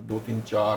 2-3-4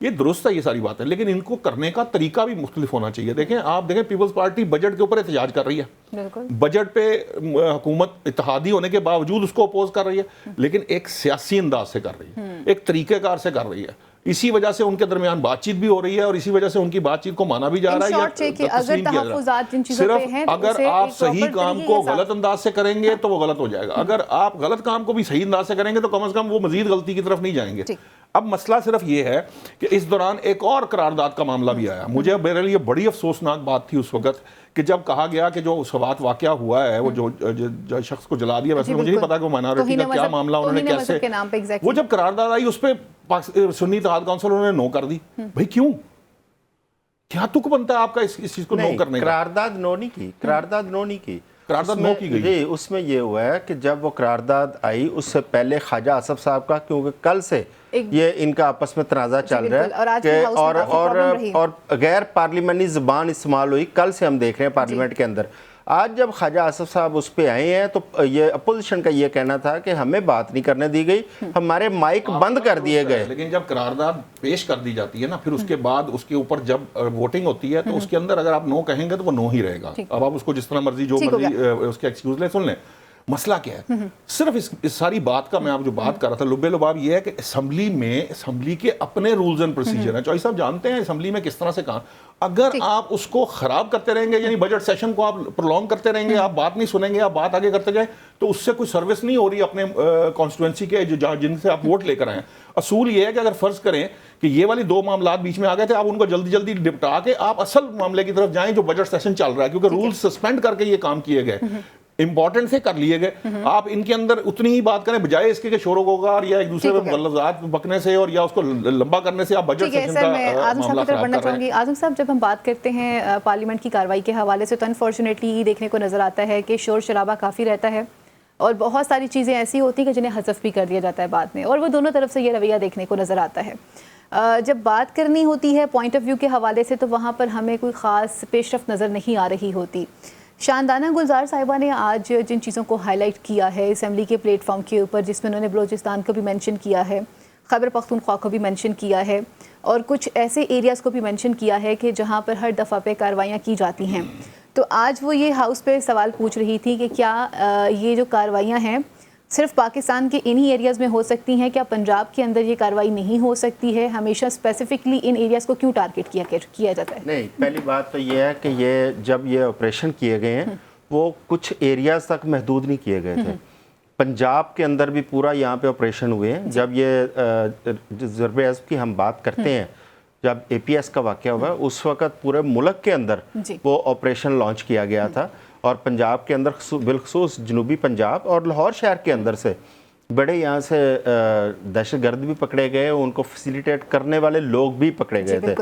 یہ درست ہے یہ ساری بات ہے، لیکن ان کو کرنے کا طریقہ بھی مختلف ہونا چاہیے. دیکھیں آپ دیکھیں پیپلز پارٹی بجٹ کے اوپر احتجاج کر رہی ہے، بجٹ پہ حکومت اتحادی ہونے کے باوجود اس کو اپوز کر رہی ہے، لیکن ایک سیاسی انداز سے کر رہی ہے، ایک طریقہ کار سے کر رہی ہے. اسی وجہ سے ان کے درمیان بات چیت بھی ہو رہی ہے اور اسی وجہ سے ان کی بات چیت کو مانا بھی جا رہا ہے یا تسلیم کیا جا رہا ہے. صرف اگر آپ صحیح کام کو غلط انداز سے کریں گے تو وہ غلط ہو جائے گا، اگر آپ غلط کام کو بھی صحیح انداز سے کریں گے تو کم از کم وہ مزید غلطی کی طرف نہیں جائیں گے. اب مسئلہ صرف یہ ہے کہ اس دوران ایک اور قرارداد کا معاملہ بھی آیا. مجھے میرے لیے بڑی افسوسناک بات تھی اس وقت کہ جب کہا گیا کہ جو سوات واقعہ ہوا ہے، وہ جو شخص کو جلا دیا، ویسے مجھے نہیں پتا کہ وہ مائنارٹی کا کیا معاملہ انہوں نے کیسے، وہ جب قرارداد آئی اس پہ سنی اتحاد کونسل انہوں نے نو کر دی. بھائی کیوں؟ کیا تک بنتا ہے آپ کا اس چیز کو نو کرنے کا؟ قرارداد نو نہیں کی، قرارداد نو نہیں کی، قرارداد نو کی گئی. اس میں یہ ہوا ہے کہ جب وہ قرارداد آئی اس سے پہلے خواجہ آصف صاحب کا، کیونکہ کل سے یہ ان کا آپس میں تنازع چل رہا ہے کہ اور غیر پارلیمانی زبان استعمال ہوئی. کل سے ہم دیکھ رہے ہیں پارلیمنٹ کے اندر. آج جب خواجہ آصف صاحب اس پہ آئے ہیں تو یہ اپوزیشن کا یہ کہنا تھا کہ ہمیں بات نہیں کرنے دی گئی، ہمارے مائک بند کر دیے گئے. لیکن جب قرارداد پیش کر دی جاتی ہے نا، پھر اس کے بعد اس کے اوپر جب ووٹنگ ہوتی ہے تو اس کے اندر اگر آپ نو کہیں گے تو وہ نو ہی رہے گا. اب آپ اس کو جس طرح مرضی جو مرضی اس کے ایکسکیوز لیں، سن لیں. مسئلہ کیا ہے؟ صرف اس ساری بات کا میں آپ جو بات کر رہا تھا لبے لباب یہ ہے کہ اسمبلی کے اپنے رولز اینڈ پروسیجر ہیں. چوہدری صاحب جانتے ہیں اسمبلی میں کس طرح سے کہاں اگر آپ اس کو خراب کرتے رہیں گے، یعنی بجٹ سیشن کو آپ پرولونگ کرتے رہیں گے، آپ بات نہیں سنیں گے، آپ بات آگے کرتے جائیں، تو اس سے کوئی سروس نہیں ہو رہی اپنے کانسٹیٹوئنسی کے جن سے آپ ووٹ لے کر آئے ہیں. اصول یہ ہے کہ اگر فرض کریں کہ یہ والی دو معاملات بیچ میں آ گئے تھے، آپ ان کو جلدی جلدی نپٹا کے آپ اصل معاملے کی طرف جائیں جو بجٹ سیشن چل رہا ہے، کیونکہ رول سسپینڈ کر کے یہ کام کیے گئے، امپورٹنٹ سے کر لیے گئے. آپ ان کے اندر اتنی ہی بات کریں بجائے اس کے کہ شور و غوغار یا ایک دوسرے پہ مغلطات بکنے سے اور یا اس کو لمبا کرنے سے آپ بجٹ سیشن کا معاملہ خراب کر رہے ہیں. آزم صاحب جب ہم بات کرتے ہیں پارلیمنٹ کی کارروائی کے حوالے سے تو انفارچونیٹلی یہ دیکھنے کو نظر آتا ہے کہ شور شرابہ کافی رہتا ہے اور بہت ساری چیزیں ایسی ہوتی ہیں کہ جنہیں حذف بھی کر دیا جاتا ہے بعد میں، اور وہ دونوں طرف سے یہ رویہ دیکھنے کو نظر آتا ہے. جب بات کرنی ہوتی ہے پوائنٹ آف ویو کے حوالے سے تو وہاں پر ہمیں کوئی خاص پیش رفت نظر نہیں آ رہی ہوتی. شاندانہ گلزار صاحبہ نے آج جن چیزوں کو ہائی لائٹ کیا ہے اسمبلی کے پلیٹ فارم کے اوپر، جس میں انہوں نے بلوچستان کو بھی مینشن کیا ہے، خیبر پختونخوا کو بھی مینشن کیا ہے، اور کچھ ایسے ایریاز کو بھی مینشن کیا ہے کہ جہاں پر ہر دفعہ پہ کارروائیاں کی جاتی ہیں. تو آج وہ یہ ہاؤس پہ سوال پوچھ رہی تھی کہ کیا یہ جو کارروائیاں ہیں صرف پاکستان کے انہی ایریاز میں ہو سکتی ہیں، کیا پنجاب کے اندر یہ کارروائی نہیں ہو سکتی ہے؟ ہمیشہ اسپیسیفکلی ان ایریاز کو کیوں ٹارگٹ کیا جاتا ہے؟ نہیں، پہلی بات تو یہ ہے کہ یہ جب یہ آپریشن کیے گئے ہیں وہ کچھ ایریاز تک محدود نہیں کیے گئے تھے. پنجاب کے اندر بھی پورا یہاں پہ آپریشن ہوئے ہیں. جب یہ ضرب عضب کی ہم بات کرتے ہیں، جب اے پی ایس کا واقعہ ہوا اس وقت پورے ملک کے اندر وہ آپریشن لانچ کیا گیا تھا، اور پنجاب کے اندر بالخصوص جنوبی پنجاب اور لاہور شہر کے اندر سے بڑے یہاں سے دہشت گرد بھی پکڑے گئے، ان کو فیسیلیٹیٹ کرنے والے لوگ بھی پکڑے گئے تھے.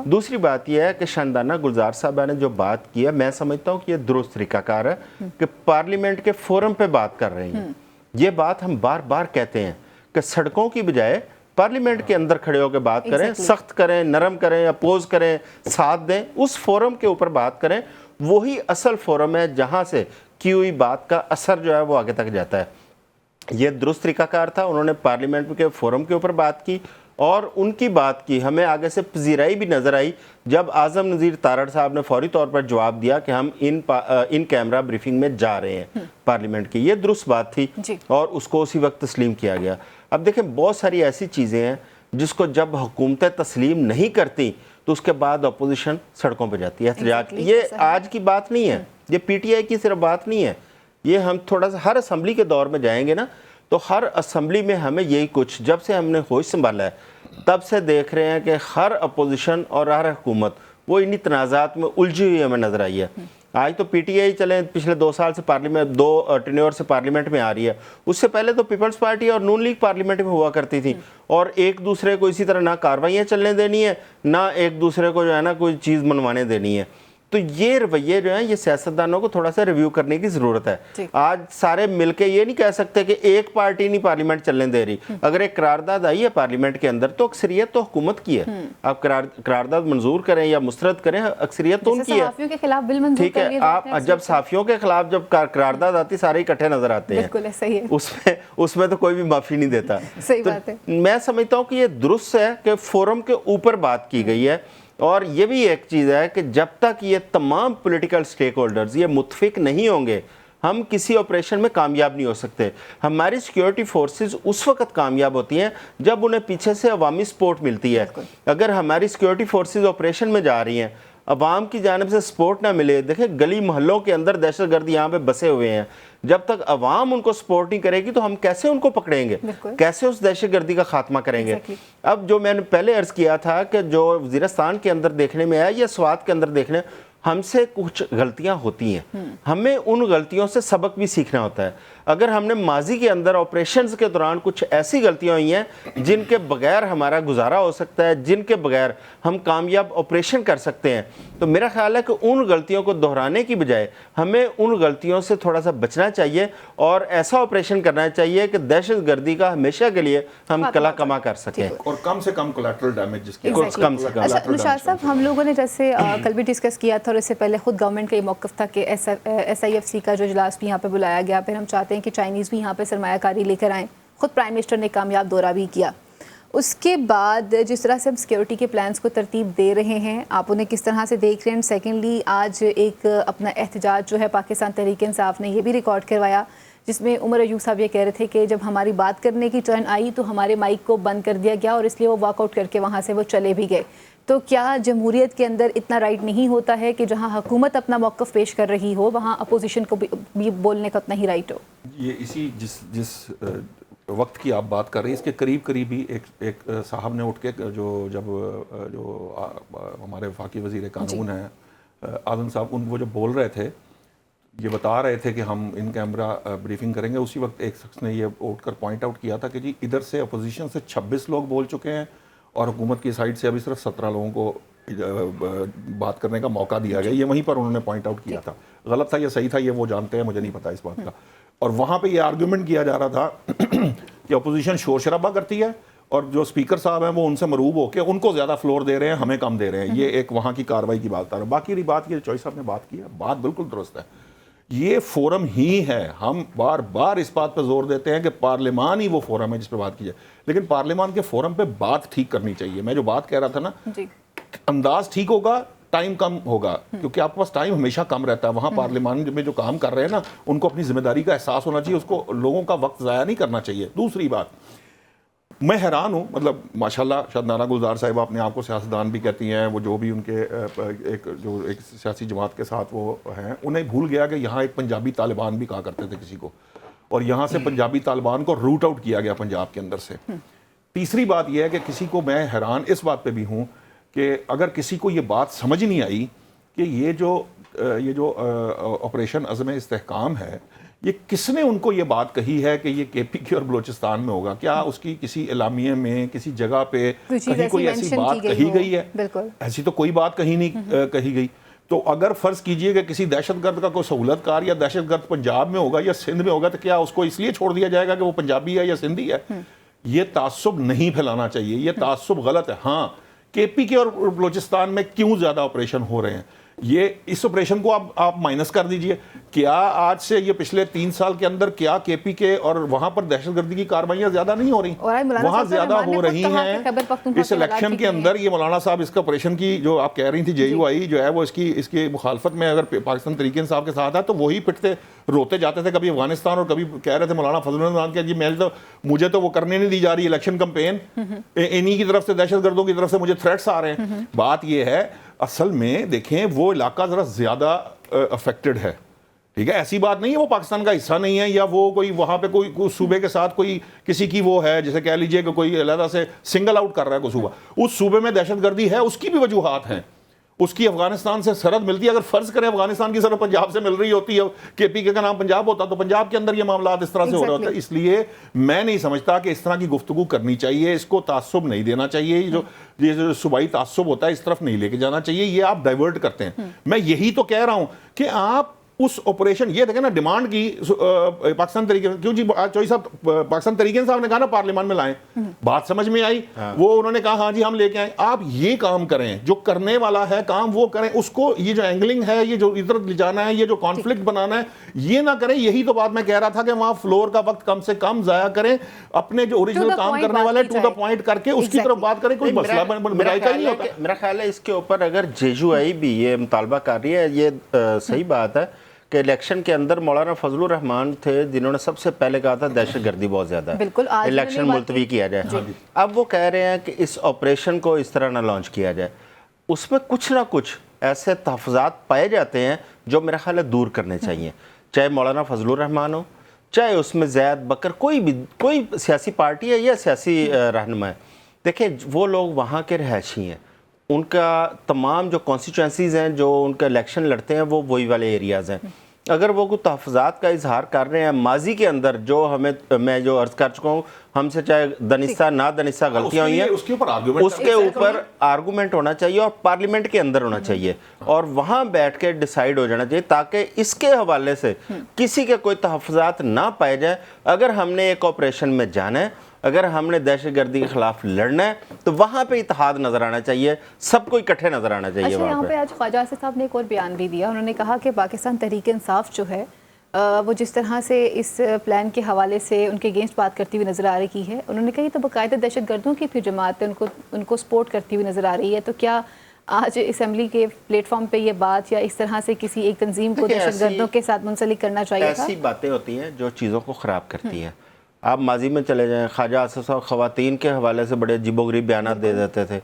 دوسری بات یہ ہے کہ شاندانہ گلزار صاحبہ نے جو بات کی ہے، میں سمجھتا ہوں کہ یہ درست طریقہ کار ہے کہ پارلیمنٹ کے فورم پہ بات کر رہی ہیں. یہ بات ہم بار بار کہتے ہیں کہ سڑکوں کی بجائے پارلیمنٹ کے اندر کھڑے ہو کے بات کریں، سخت کریں، نرم کریں، اپوز کریں، ساتھ دیں، اس فورم کے اوپر بات کریں. وہی اصل فورم ہے جہاں سے کی ہوئی بات کا اثر جو ہے وہ آگے تک جاتا ہے. یہ درست طریقہ کار تھا، انہوں نے پارلیمنٹ کے فورم کے اوپر بات کی اور ان کی بات کی ہمیں آگے سے پذیرائی بھی نظر آئی جب اعظم نذیر تارڑ صاحب نے فوری طور پر جواب دیا کہ ہم ان کیمرہ بریفنگ میں جا رہے ہیں پارلیمنٹ کی. یہ درست بات تھی اور اس کو اسی وقت تسلیم کیا گیا. اب دیکھیں بہت ساری ایسی چیزیں ہیں جس کو جب حکومتیں تسلیم نہیں کرتی تو اس کے بعد اپوزیشن سڑکوں پہ جاتی ہے احتجاج. یہ آج کی بات نہیں ہے، یہ پی ٹی آئی کی صرف بات نہیں ہے. یہ ہم تھوڑا سا ہر اسمبلی کے دور میں جائیں گے نا تو ہر اسمبلی میں ہمیں یہی کچھ، جب سے ہم نے ہوش سنبھالا ہے تب سے دیکھ رہے ہیں کہ ہر اپوزیشن اور ہر حکومت وہ انہی تنازعات میں الجھی ہوئی ہمیں نظر آئی ہے. آج تو پی ٹی آئی چلیں پچھلے 2 سال سے پارلیمنٹ 2 ٹینیور سے پارلیمنٹ میں آ رہی ہے، اس سے پہلے تو پیپلز پارٹی اور نون لیگ پارلیمنٹ میں ہوا کرتی تھی اور ایک دوسرے کو اسی طرح نہ کارروائیاں چلنے دینی ہے نہ ایک دوسرے کو جو ہے نا کوئی چیز منوانے دینی ہے. تو یہ رویے جو ہیں یہ سیاستدانوں کو تھوڑا سا ریویو کرنے کی ضرورت ہے. آج سارے مل کے یہ نہیں کہہ سکتے کہ ایک پارٹی نہیں پارلیمنٹ چلنے دے رہی. اگر ایک قرارداد آئی ہے پارلیمنٹ کے اندر تو اکثریت تو حکومت کی ہے. آپ قرارداد منظور کریں یا مسترد کریں, اکثریت تو ان کی ہے. صحافیوں کے خلاف بل منظور ٹھیک ہے, آپ جب صحافیوں کے خلاف جب قرارداد آتی سارے اکٹھے نظر آتے ہیں, بالکل صحیح ہے, اس میں تو کوئی بھی معافی نہیں دیتا. صحیح بات ہے. میں سمجھتا ہوں کہ یہ درست ہے کہ فورم کے اوپر بات کی گئی ہے, اور یہ بھی ایک چیز ہے کہ جب تک یہ تمام پولیٹیکل سٹیک ہولڈرز یہ متفق نہیں ہوں گے ہم کسی آپریشن میں کامیاب نہیں ہو سکتے. ہماری سیکیورٹی فورسز اس وقت کامیاب ہوتی ہیں جب انہیں پیچھے سے عوامی سپورٹ ملتی ہے. اگر ہماری سیکیورٹی فورسز آپریشن میں جا رہی ہیں, عوام کی جانب سے سپورٹ نہ ملے, دیکھیں گلی محلوں کے اندر دہشت گرد یہاں پہ بسے ہوئے ہیں, جب تک عوام ان کو سپورٹ نہیں کرے گی تو ہم کیسے ان کو پکڑیں گے, کیسے اس دہشت گردی کا خاتمہ کریں گے. اب جو میں نے پہلے عرض کیا تھا کہ جو وزیرستان کے اندر دیکھنے میں آیا یا سوات کے اندر دیکھنے, ہم سے کچھ غلطیاں ہوتی ہیں, ہمیں ان غلطیوں سے سبق بھی سیکھنا ہوتا ہے. اگر ہم نے ماضی کے اندر آپریشنز کے دوران کچھ ایسی غلطیاں ہوئی ہیں جن کے بغیر ہمارا گزارا ہو سکتا ہے, جن کے بغیر ہم کامیاب آپریشن کر سکتے ہیں, تو میرا خیال ہے کہ ان غلطیوں کو دہرانے کی بجائے ہمیں ان غلطیوں سے تھوڑا سا بچنا چاہیے اور ایسا آپریشن کرنا چاہیے کہ دہشت گردی کا ہمیشہ کے لیے ہم کلا کما کر سکیں, اور کم سے کم کولیٹرل ڈیمیج جس کے کم سے کم. اچھا نشاط صاحب, ہم لوگوں نے جیسے کل بھی ڈسکس کیا تھا اور اس سے پہلے خود گورنمنٹ کا یہ موقف تھا کہ SIFC کا جو اجلاس بھی یہاں پہ بلایا گیا, پھر ہم چاہتے ہیں کہ چائنیز بھی یہاں پہ سرمایہ کاری لے کر آئیں, خود پرائم منسٹر نے کامیاب دورہ بھی کیا. اس کے بعد جس طرح سے ہم سیکیورٹی کے پلانز کو ترتیب دے رہے ہیں, آپ انہیں کس طرح سے دیکھ رہے ہیں؟ سیکنڈلی آج ایک اپنا احتجاج جو ہے پاکستان تحریک انصاف نے یہ بھی ریکارڈ کروایا جس میں عمر ایوب صاحب یہ کہہ رہے تھے کہ جب ہماری بات کرنے کی ٹرن آئی تو ہمارے مائک کو بند کر دیا گیا اور اس لیے وہ واک آؤٹ کر کے وہاں سے وہ چلے بھی گئے. تو کیا جمہوریت کے اندر اتنا رائٹ نہیں ہوتا ہے کہ جہاں حکومت اپنا موقف پیش کر رہی ہو وہاں اپوزیشن کو بھی بولنے کا اتنا ہی رائٹ ہو؟ یہ اسی جس وقت کی آپ بات کر رہے ہیں اس کے قریب ہی ایک صاحب نے اٹھ کے جو ہمارے وفاقی وزیر قانون ہیں اعظم صاحب, وہ جو بول رہے تھے, یہ بتا رہے تھے کہ ہم ان کیمرہ بریفنگ کریں گے, اسی وقت ایک شخص نے یہ اٹھ کر پوائنٹ آؤٹ کیا تھا کہ جی ادھر سے اپوزیشن سے 26 لوگ بول چکے ہیں اور حکومت کی سائڈ سے ابھی صرف 17 لوگوں کو بات کرنے کا موقع دیا گیا. یہ وہیں پر انہوں نے پوائنٹ آؤٹ کیا تھا. غلط تھا یا صحیح تھا یہ وہ جانتے ہیں, مجھے نہیں پتا اس بات کا. اور وہاں پہ یہ آرگیومنٹ کیا جا رہا تھا کہ اپوزیشن شور شرابہ کرتی ہے اور جو اسپیکر صاحب ہیں وہ ان سے مروب ہو کے ان کو زیادہ فلور دے رہے ہیں, ہمیں کم دے رہے ہیں. یہ ایک وہاں کی کاروائی کی بات ہے. باقی رہی بات یہ چوئی صاحب نے بات کی ہے, بات بالکل درست ہے. یہ فورم ہی ہے, ہم بار بار اس بات پہ زور دیتے ہیں کہ پارلیمان ہی وہ فورم ہے جس پہ بات کی جائے, لیکن پارلیمان کے فورم پہ بات ٹھیک کرنی چاہیے. میں جو بات کہہ رہا تھا نا, انداز ٹھیک ہوگا, ٹائم کم ہوگا, کیونکہ آپ کے پاس ٹائم ہمیشہ کم رہتا ہے. وہاں پارلیمان میں جو کام کر رہے ہیں نا ان کو اپنی ذمہ داری کا احساس ہونا چاہیے, اس کو لوگوں کا وقت ضائع نہیں کرنا چاہیے. دوسری بات, میں حیران ہوں, مطلب ماشاءاللہ شاید نانا گلزار صاحبہ اپنے آپ کو سیاستدان بھی کہتی ہیں, وہ جو بھی ان کے ایک سیاسی جماعت کے ساتھ وہ ہیں, انہیں بھول گیا کہ یہاں ایک پنجابی طالبان بھی کہا کرتے تھے کسی کو, اور یہاں سے پنجابی طالبان کو روٹ آؤٹ کیا گیا پنجاب کے اندر سے. تیسری بات یہ ہے کہ کسی کو, میں حیران اس بات پہ بھی ہوں کہ اگر کسی کو یہ بات سمجھ نہیں آئی کہ یہ جو آپریشن عزم استحکام ہے, یہ کس نے ان کو یہ بات کہی ہے کہ یہ KPK اور بلوچستان میں ہوگا؟ کیا اس کی کسی اعلامیے میں کسی جگہ پہ کہیں کوئی ایسی بات کہی گئی ہے؟ ایسی تو کوئی بات کہیں نہیں کہی گئی. تو اگر فرض کیجئے کہ کسی دہشت گرد کا کوئی سہولت کار یا دہشت گرد پنجاب میں ہوگا یا سندھ میں ہوگا, تو کیا اس کو اس لیے چھوڑ دیا جائے گا کہ وہ پنجابی ہے یا سندھی ہے؟ یہ تعصب نہیں پھیلانا چاہیے, یہ تعصب غلط ہے. ہاں, KPK اور بلوچستان میں کیوں زیادہ آپریشن ہو رہے ہیں, یہ اس آپریشن کو آپ مائنس کر دیجئے. کیا آج سے یہ پچھلے 3 سال کے اندر کیا KPK اور وہاں پر دہشت گردی کی کارروائیاں زیادہ نہیں ہو رہی؟ وہاں زیادہ ہو رہی ہیں. اس الیکشن کے اندر یہ مولانا صاحب اس کا آپریشن کی جو آپ کہہ رہی تھی JUI جو ہے وہ اس کی مخالفت میں اگر پاکستان تحریک انصاف کے ساتھ ہے تو وہی پٹتے روتے جاتے تھے, کبھی افغانستان اور کبھی کہہ رہے تھے مولانا فضل الرحمان کہ جی مجھے تو وہ کرنے نہیں دی جا رہی الیکشن کمپین, انہی کی طرف سے دہشت گردوں کی طرف سے مجھے تھریٹس آ رہے ہیں. بات یہ ہے اصل میں دیکھیں وہ علاقہ ذرا زیادہ افیکٹڈ ہے, ٹھیک ہے, ایسی بات نہیں ہے وہ پاکستان کا حصہ نہیں ہے یا وہ کوئی وہاں پہ کوئی صوبے کے ساتھ کوئی کسی کی وہ ہے, جیسے کہہ لیجئے کہ کوئی علیحدہ سے سنگل آؤٹ کر رہا ہے کوئی صوبہ, اس صوبے میں دہشت گردی ہے, اس کی بھی وجوہات ہیں, اس کی افغانستان سے سرحد ملتی ہے. اگر فرض کریں افغانستان کی سرحد پنجاب سے مل رہی ہوتی ہے, کہ پی کے کا نام پنجاب ہوتا تو پنجاب کے اندر یہ معاملات اس طرح سے ہو رہا ہوتا ہے. اس لیے میں نہیں سمجھتا کہ اس طرح کی گفتگو کرنی چاہیے, اس کو تعصب نہیں دینا چاہیے, یہ جو صوبائی تعصب ہوتا ہے اس طرف نہیں لے کے جانا چاہیے, یہ آپ ڈائیورٹ کرتے ہیں. میں یہی تو کہہ رہا ہوں کہ آپ اس آپریشن, یہ دیکھیں نا ڈیمانڈ کی پاکستان طریقے, کیوں جی چوئی صاحب پاکستان طریقے صاحب نے کہا نا پارلیمان میں لائیں, بات سمجھ میں آئی, وہ انہوں نے کہا ہاں جی ہم لے کے آئیں. آپ یہ کام کریں, جو کرنے والا ہے کام وہ کریں, اس کو یہ جو اینگلنگ ہے, یہ جو ادھر لے جانا ہے, یہ جو کانفلکٹ بنانا ہے, یہ نہ کریں. یہی تو بات میں کہہ رہا تھا کہ وہاں فلور کا وقت کم سے کم ضائع کریں, اپنے جو اوریجنل کام کرنے والے ٹو دا پوائنٹ کر کے اس کی طرف بات کریں. کوئی مسئلہ بنائی کا نہیں ہوتا. میرا خیال ہے اس کے اوپر اگر JUI بھی یہ مطالبہ کر رہی ہے, یہ صحیح بات ہے کہ الیکشن کے اندر مولانا فضل الرحمان تھے جنہوں نے سب سے پہلے کہا تھا دہشت گردی بہت زیادہ ہے, الیکشن ملتوی کیا جائے. اب وہ کہہ رہے ہیں کہ اس آپریشن کو اس طرح نہ لانچ کیا جائے. اس میں کچھ نہ کچھ ایسے تحفظات پائے جاتے ہیں جو میرا خیال ہے دور کرنے چاہیے, چاہے مولانا فضل الرحمان ہو, چاہے اس میں زید بکر کوئی سیاسی پارٹی ہے یا سیاسی رہنما ہے. دیکھیں وہ لوگ وہاں کے رہائشی ہیں, ان کا تمام جو کانسٹیچوئنسیز ہیں جو ان کا الیکشن لڑتے ہیں وہ وہی والے ایریاز ہیں. اگر وہ کوئی تحفظات کا اظہار کر رہے ہیں ماضی کے اندر, جو میں جو عرض کر چکا ہوں, ہم سے چاہے دنستہ نہ دنستہ غلطیاں ہوئی ہیں, اس کے اوپر آرگومنٹ ہونا چاہیے اور پارلیمنٹ کے اندر ہونا چاہیے, اور وہاں بیٹھ کے ڈیسائیڈ ہو جانا چاہیے تاکہ اس کے حوالے سے کسی کے کوئی تحفظات نہ پائے جائیں. اگر ہم نے ایک آپریشن میں جانا ہے, اگر ہم نے دہشت گردی کے خلاف لڑنا ہے, تو وہاں پہ اتحاد نظر آنا چاہیے, سب کو اکٹھے نظر آنا چاہیے. یہاں پہ آج خواجہ آصف صاحب نے ایک اور بیان بھی دیا, انہوں نے کہا کہ پاکستان تحریک انصاف جو ہے وہ جس طرح سے اس پلان کے حوالے سے ان کے اگینسٹ بات کرتی ہوئی نظر آ رہی ہے, انہوں نے کہا یہ تو باقاعدہ دہشت گردوں کی پھر جماعت ہے, ان کو سپورٹ کرتی ہوئی نظر آ رہی ہے. تو کیا آج اسمبلی کے پلیٹ فارم پہ یہ بات یا اس طرح سے کسی ایک تنظیم کو دہشت گردوں کے ساتھ منسلک کرنا چاہیے تھا؟ ایسی باتیں ہوتی ہیں جو چیزوں کو خراب کرتی ہیں. آپ ماضی میں چلے جائیں, خواجہ آصف صاحب خواتین کے حوالے سے بڑے عجیب و غریب بیانات دے دیتے تھے.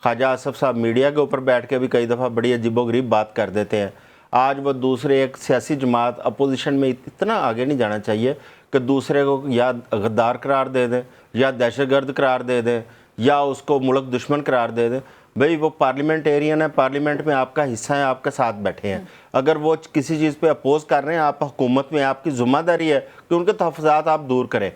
خواجہ آصف صاحب میڈیا کے اوپر بیٹھ کے بھی کئی دفعہ بڑی عجیب و غریب بات کر دیتے ہیں. آج وہ دوسرے ایک سیاسی جماعت اپوزیشن میں اتنا آگے نہیں جانا چاہیے کہ دوسرے کو یا غدار قرار دے دیں, یا دہشت گرد قرار دے دیں, یا اس کو ملک دشمن قرار دے دیں. بھئی وہ پارلیمنٹیرین ہے, پارلیمنٹ میں آپ کا حصہ ہیں, آپ کے ساتھ بیٹھے ہیں. اگر وہ کسی چیز پہ اپوز کر رہے ہیں, آپ حکومت میں آپ کی ذمہ داری ہے کہ ان کے تحفظات آپ دور کریں.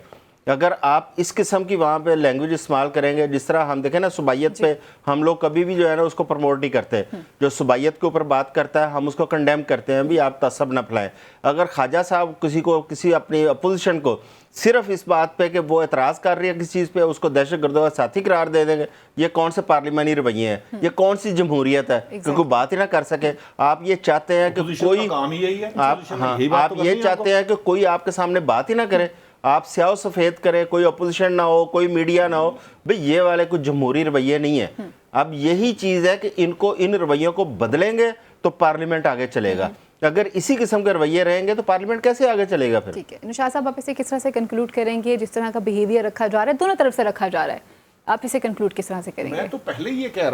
اگر آپ اس قسم کی وہاں پہ لینگویج استعمال کریں گے, جس طرح ہم دیکھیں نا صوبائیت پہ ہم لوگ کبھی بھی جو ہے نا اس کو پروموٹ نہیں کرتے, جو صوبائیت کے اوپر بات کرتا ہے ہم اس کو کنڈیم کرتے ہیں, بھی آپ تعصب نہ پھیلائیں. اگر خواجہ صاحب کسی اپنی اپوزیشن کو صرف اس بات پہ کہ وہ اعتراض کر رہی ہے کسی چیز پہ, اس کو دہشت گردوں کا ساتھی قرار دے دیں گے, یہ کون سے پارلیمانی رویے ہیں, یہ کون سی جمہوریت ہے کہ کوئی بات ہی نہ کر سکے. آپ یہ چاہتے ہیں کہ کوئی آپ یہ چاہتے ہیں کہ کوئی آپ کے سامنے بات ہی نہ کرے, آپ سیاہ و سفید کریں, کوئی اپوزیشن نہ ہو, کوئی میڈیا نہ ہو. بھئی یہ والے کچھ جمہوری رویے نہیں ہیں. اب یہی چیز ہے کہ ان رویوں کو بدلیں گے تو پارلیمنٹ آگے چلے گا. اگر اسی قسم کے رویے رہیں گے تو پارلیمنٹ کیسے آگے چلے گا پھر؟ ٹھیک ہے نشاط صاحب, آپ اسے کس طرح سے کنکلوڈ کریں گے؟ جس طرح کا بیہیویئر رکھا جا رہا ہے, دونوں طرف سے رکھا جا رہا ہے, آپ اسے کنکلوڈ کس طرح سے کریں گے؟ میں تو پہلے یہ کہہ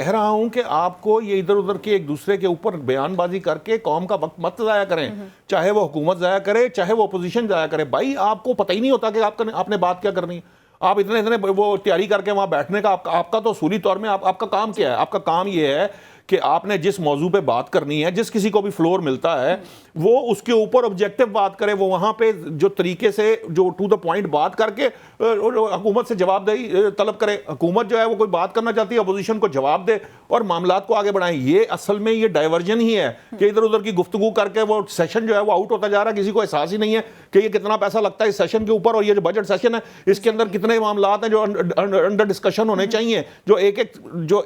رہا ہوں, کہ آپ کو یہ ادھر ادھر کے ایک دوسرے کے اوپر بیان بازی کر کے قوم کا وقت مت ضائع کریں, چاہے وہ حکومت ضائع کرے, چاہے وہ اپوزیشن ضائع کرے. بھائی آپ کو پتہ ہی نہیں ہوتا کہ آپ نے بات کیا کرنی. آپ اتنے وہ تیاری کر کے وہاں بیٹھنے کا, آپ کا تو اصولی طور میں آپ کا کام کیا ہے؟ آپ کا کام یہ ہے کہ آپ نے جس موضوع پہ بات کرنی ہے, جس کسی کو بھی فلور ملتا ہے وہ اس کے اوپر آبجیکٹو بات کرے, وہ وہاں پہ جو طریقے سے جو ٹو دا پوائنٹ بات کر کے حکومت سے جواب دہی طلب کرے. حکومت جو ہے وہ کوئی بات کرنا چاہتی ہے, اپوزیشن کو جواب دے اور معاملات کو آگے بڑھائیں. یہ اصل میں یہ ڈائیورجن ہی ہے کہ ادھر ادھر کی گفتگو کر کے وہ سیشن جو ہے وہ آؤٹ ہوتا جا رہا ہے. کسی کو احساس ہی نہیں ہے کہ یہ کتنا پیسہ لگتا ہے اس سیشن کے اوپر, اور یہ جو بجٹ سیشن ہے اس کے اندر کتنے معاملات ہیں جو انڈر ڈسکشن ہونے چاہیے, جو ایک جو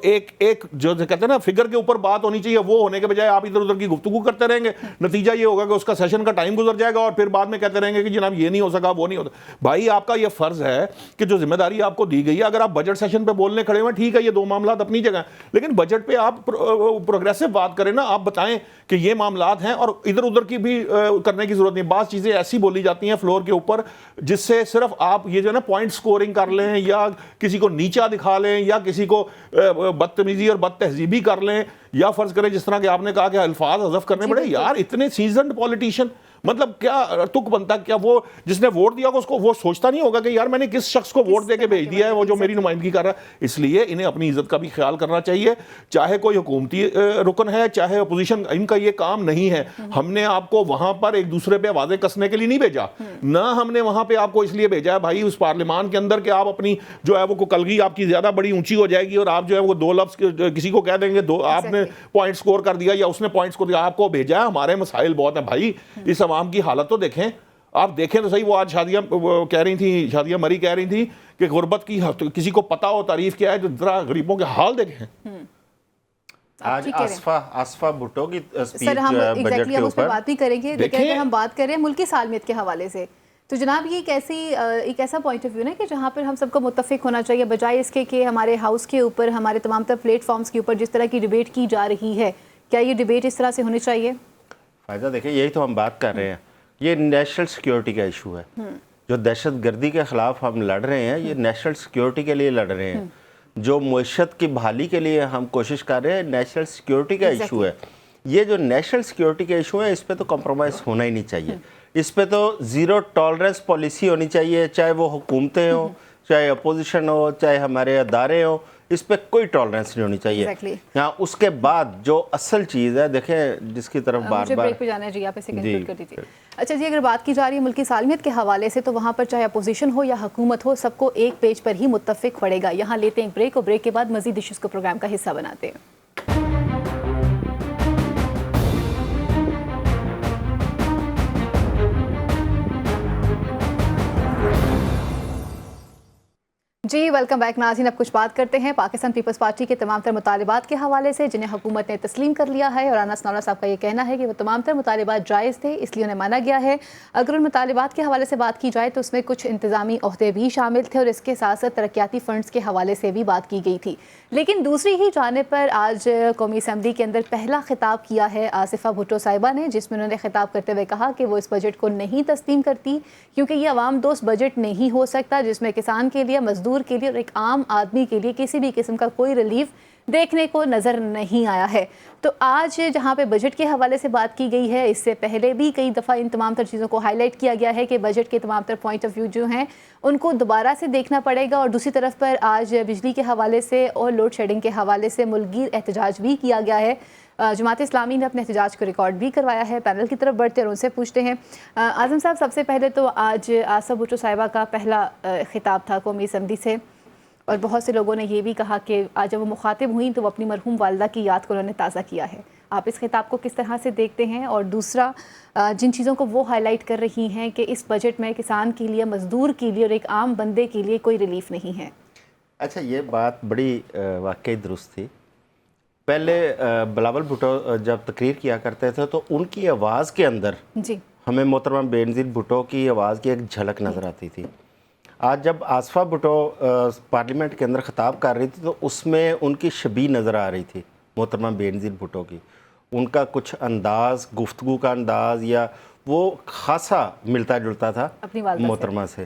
کہتے ہیں نا فگر کے اوپر بات ہونی چاہیے, وہ ہونے کے بجائے آپ ادھر ادھر کی گفتگو کرتے رہیں گے. نتیجہ یہ ہوگا کہ اس کا سیشن کا ٹائم گزر جائے گا اور پھر بعد میں کہتے رہیں گے کہ جناب یہ نہیں ہو سکا, وہ نہیں ہوتا. بھائی آپ کا یہ فرض ہے کہ جو ذمہ داری آپ کو دی گئی ہے, اگر آپ بجٹ سیشن پہ بولنے کھڑے ہوئے ٹھیک ہے, یہ دو معاملات اپنی جگہ, لیکن بجٹ پہ آپ پروگریسو بات کریں نا, آپ بتائیں کہ یہ معاملات ہیں اور ادھر ادھر کی بھی کرنے کی ضرورت نہیں. بعض چیزیں ایسی بولی جاتی ہیں فلور کے اوپر جس سے صرف آپ یہ جو ہے نا پوائنٹ سکورنگ کر لیں, یا کسی کو نیچا دکھا لیں, یا کسی کو بدتمیزی اور بد تہذیبی کر لیں, یا فرض کریں جس طرح کہ آپ نے کہا کہ الفاظ حذف کرنے پڑے. یار اتنے سیزنڈ پولیٹیشین مطلب کیا تک بنتا, کیا وہ جس نے ووٹ دیا اس کو وہ سوچتا نہیں ہوگا کہ یار میں نے کس شخص کو ووٹ دے کے بھیج دیا ہے وہ جو میری نمائندگی کر رہا ہے. اس لیے انہیں اپنی عزت کا بھی خیال کرنا چاہیے, چاہے کوئی حکومتی رکن ہے چاہے اپوزیشن, ان کا یہ کام نہیں ہے. ہم نے آپ کو وہاں پر ایک دوسرے پہ آوازیں کسنے کے لیے نہیں بھیجا, نہ ہم نے وہاں پہ آپ کو اس لیے بھیجا ہے بھائی اس پارلیمان کے اندر کہ آپ اپنی جو ہے وہ کلگی آپ کی زیادہ بڑی اونچی ہو جائے گی اور آپ جو ہے وہ 2 لفظ کسی کو کہہ دیں گے, آپ نے پوائنٹ سکور کر دیا یا اس نے پوائنٹ سکور دیا. آپ کو بھیجا ہے, ہمارے مسائل بہت ہیں بھائی, اس عوام کی حالت تو دیکھیں. آپ دیکھیں تو صحیح, وہ آج شادیہ کہہ رہی تھیں, شادیہ مری کہہ رہی تھیں کہ غربت کی کسی کو پتا ہو تعریف کیا ہے, تو ذرا غریبوں کے حال دیکھیں. آج آصفہ بھٹو کی اسپیچ سر ہم بجٹ ایگزیکٹلی کے ہم اس پہ اوپر بات بھی کریں گے, لیکن اگر ہم بات کریں ملکی سالمیت کے حوالے سے تو جناب یہ ایک ایسا پوائنٹ آف ویو ہے کہ جہاں پر ہم سب کو متفق ہونا چاہیے, بجائے اس کے کہ ہمارے ہاؤس کے اوپر ہمارے تمام تر پلیٹ فارمز کے اوپر جس طرح کی ڈیبیٹ کی جا رہی ہے, کیا یہ ڈیبیٹ اس طرح سے ہونی چاہیے؟ فائدہ دیکھیں, یہی تو ہم بات کر رہے ہیں, یہ نیشنل سیکیورٹی کا ایشو ہے. جو دہشت گردی کے خلاف ہم لڑ رہے ہیں یہ نیشنل سیکیورٹی کے لیے لڑ رہے ہیں. جو معیشت کی بحالی کے لیے ہم کوشش کر رہے ہیں نیشنل سیکیورٹی کا ایشو ہے. یہ جو نیشنل سیکیورٹی کا ایشو ہے اس پہ تو کمپرومائز ہونا ہی نہیں چاہیے. اس پہ تو زیرو ٹالرنس پالیسی ہونی چاہیے, چاہے وہ حکومتیں ہوں, چاہے اپوزیشن ہو, چاہے ہمارے ادارے ہوں, اس پہ کوئی ٹالرنس نہیں ہونی چاہیے. ہاں اس کے بعد جو اصل چیز ہے دیکھیں جس کی طرف بار بار بریک پہ جانا ہے جی, آپ اسے کنکلوڈ کر دیجیے. اچھا جی, اگر بات کی جا رہی ہے ملکی سالمیت کے حوالے سے تو وہاں پر چاہے اپوزیشن ہو یا حکومت ہو سب کو ایک پیج پر ہی متفق پڑے گا. یہاں لیتے ہیں ایک بریک, اور بریک کے بعد مزید ایشوز کو پروگرام کا حصہ بناتے ہیں. جی ویلکم بیک ناظرین. اب کچھ بات کرتے ہیں پاکستان پیپلز پارٹی کے تمام تر مطالبات کے حوالے سے جنہیں حکومت نے تسلیم کر لیا ہے, اور رانا ثناءاللہ صاحب کا یہ کہنا ہے کہ وہ تمام تر مطالبات جائز تھے اس لیے انہیں مانا گیا ہے. اگر ان مطالبات کے حوالے سے بات کی جائے تو اس میں کچھ انتظامی عہدے بھی شامل تھے اور اس کے ساتھ ساتھ ترقیاتی فنڈز کے حوالے سے بھی بات کی گئی تھی. لیکن دوسری ہی جانب پر آج قومی اسمبلی کے اندر پہلا خطاب کیا ہے آصفہ بھٹو صاحبہ نے, جس میں انہوں نے خطاب کرتے ہوئے کہا کہ وہ اس بجٹ کو نہیں تسلیم کرتی کیونکہ یہ عوام دوست بجٹ نہیں ہو سکتا جس میں کسان کے لیے, مزدور کے لیے اور ایک عام آدمی کے لیے کسی بھی قسم کا کوئی ریلیف دیکھنے کو نظر نہیں آیا ہے. تو آج جہاں پہ بجٹ کے حوالے سے بات کی گئی ہے, اس سے پہلے بھی کئی دفعہ ان تمام تر چیزوں کو ہائی لائٹ کیا گیا ہے کہ بجٹ کے تمام تر پوائنٹ آف ویو جو ہیں ان کو دوبارہ سے دیکھنا پڑے گا. اور دوسری طرف پر آج بجلی کے حوالے سے اور لوڈ شیڈنگ کے حوالے سے ملک گیر احتجاج بھی کیا گیا ہے. جماعت اسلامی نے اپنے احتجاج کو ریکارڈ بھی کروایا ہے. پینل کی طرف بڑھتے اور ان سے پوچھتے ہیں. اعظم صاحب, سب سے پہلے تو آج آصفہ بھٹو صاحبہ کا پہلا خطاب تھا قومی اسمبلی سے, اور بہت سے لوگوں نے یہ بھی کہا کہ آج جب وہ مخاطب ہوئیں تو وہ اپنی مرحوم والدہ کی یاد کو انہوں نے تازہ کیا ہے. آپ اس خطاب کو کس طرح سے دیکھتے ہیں؟ اور دوسرا جن چیزوں کو وہ ہائی لائٹ کر رہی ہیں کہ اس بجٹ میں کسان کے لیے, مزدور کے لیے اور ایک عام بندے کے لیے کوئی ریلیف نہیں ہے. اچھا, یہ بات بڑی واقعی درست تھی. پہلے بلاول بھٹو جب تقریر کیا کرتے تھے تو ان کی آواز کے اندر جی ہمیں محترمہ بینظیر بھٹو کی آواز کی ایک جھلک نظر آتی تھی. آج جب آصفہ بھٹو پارلیمنٹ کے اندر خطاب کر رہی تھی تو اس میں ان کی شبیہ نظر آ رہی تھی محترمہ بینظیر بھٹو کی. ان کا کچھ انداز, گفتگو کا انداز یا وہ خاصا ملتا جلتا تھا محترمہ سے.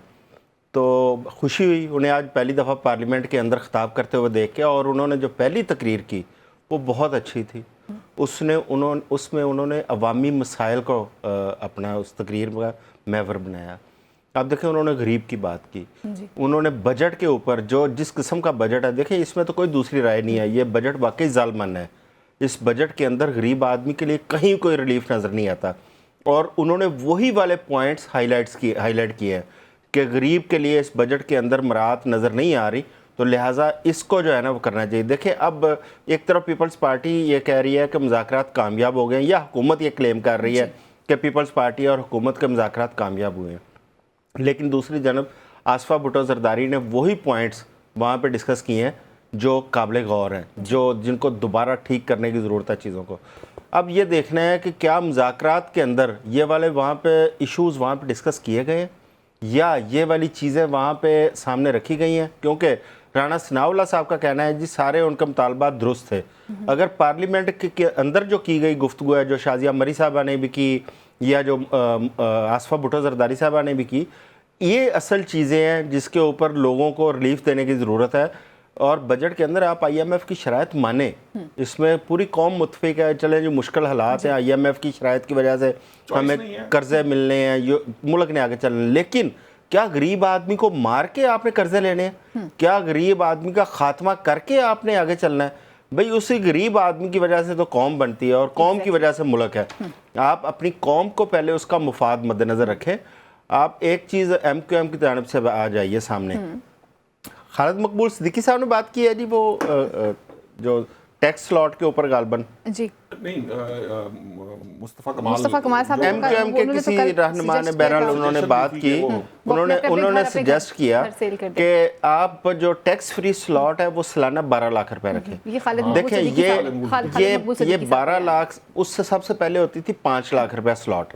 تو خوشی ہوئی انہیں آج پہلی دفعہ پارلیمنٹ کے اندر خطاب کرتے ہوئے دیکھ کے, اور انہوں نے جو پہلی تقریر کی وہ بہت اچھی تھی. اس میں انہوں نے عوامی مسائل کو اپنا اس تقریر کا محور بنایا. آپ دیکھیں انہوں نے غریب کی بات کی, انہوں نے بجٹ کے اوپر جو جس قسم کا بجٹ ہے, دیکھیں اس میں تو کوئی دوسری رائے نہیں ہے, یہ بجٹ واقعی ظالمانہ ہے. اس بجٹ کے اندر غریب آدمی کے لیے کہیں کوئی ریلیف نظر نہیں آتا, اور انہوں نے وہی والے پوائنٹس ہائی لائٹ کیے ہیں کہ غریب کے لیے اس بجٹ کے اندر مراعات نظر نہیں آ رہی, تو لہٰذا اس کو جو ہے نا وہ کرنا چاہیے. دیکھیں اب ایک طرف پیپلز پارٹی یہ کہہ رہی ہے کہ مذاکرات کامیاب ہو گئے ہیں, یا حکومت یہ کلیم کر رہی ہے کہ پیپلز پارٹی اور حکومت کے مذاکرات کامیاب ہوئے ہیں, لیکن دوسری جانب آصفہ بھٹو زرداری نے وہی پوائنٹس وہاں پہ ڈسکس کیے ہیں جو قابل غور ہیں, جن کو دوبارہ ٹھیک کرنے کی ضرورت ہے چیزوں کو. اب یہ دیکھنا ہے کہ کیا مذاکرات کے اندر یہ والے وہاں پہ ایشوز وہاں پہ ڈسکس کیے گئے ہیں یا یہ والی چیزیں وہاں پہ سامنے رکھی گئی ہیں, کیونکہ رانا ثناءاللہ صاحب کا کہنا ہے جی سارے ان کے مطالبات درست تھے. اگر پارلیمنٹ کے اندر جو کی گئی گفتگو ہے, جو شازیہ مری صاحبہ نے بھی کی یا جو آصفہ بھٹو زرداری صاحبہ نے بھی کی, یہ اصل چیزیں ہیں جس کے اوپر لوگوں کو ریلیف دینے کی ضرورت ہے. اور بجٹ کے اندر آپ آئی ایم ایف کی شرائط مانیں, اس میں پوری قوم متفق ہے, چلیں جو مشکل حالات ہیں آئی ایم ایف کی شرائط کی وجہ سے ہمیں قرضے ملنے ہیں, ملک نے آگے چلنا, لیکن کیا غریب آدمی کو مار کے آپ نے قرضے لینے ہیں؟ کیا غریب آدمی کا خاتمہ کر کے آپ نے آگے چلنا ہے؟ بھئی اسی غریب آدمی کی وجہ سے تو قوم بنتی ہے اور قوم کی وجہ سے ملک ہے. آپ اپنی قوم کو پہلے اس کا مفاد مد نظر رکھیں. آپ ایک چیز ایم کیو ایم کی جانب سے آ جائیے سامنے, خالد مقبول صدیقی صاحب نے بات کی ہے جی وہ جو ٹیکس سلاٹ کے اوپر غالباً جی نہیں مصطفیٰ کمال صاحب ایم کیو ایم کے کسی رہنما نے بہرحال انہوں نے بات کی, انہوں نے سجیسٹ کیا کہ آپ جو ٹیکس فری سلاٹ ہے وہ سالانہ 12 لاکھ روپے رکھیں. دیکھیں یہ 12 لاکھ اس سے سب سے پہلے ہوتی تھی 5 لاکھ روپے سلاٹ.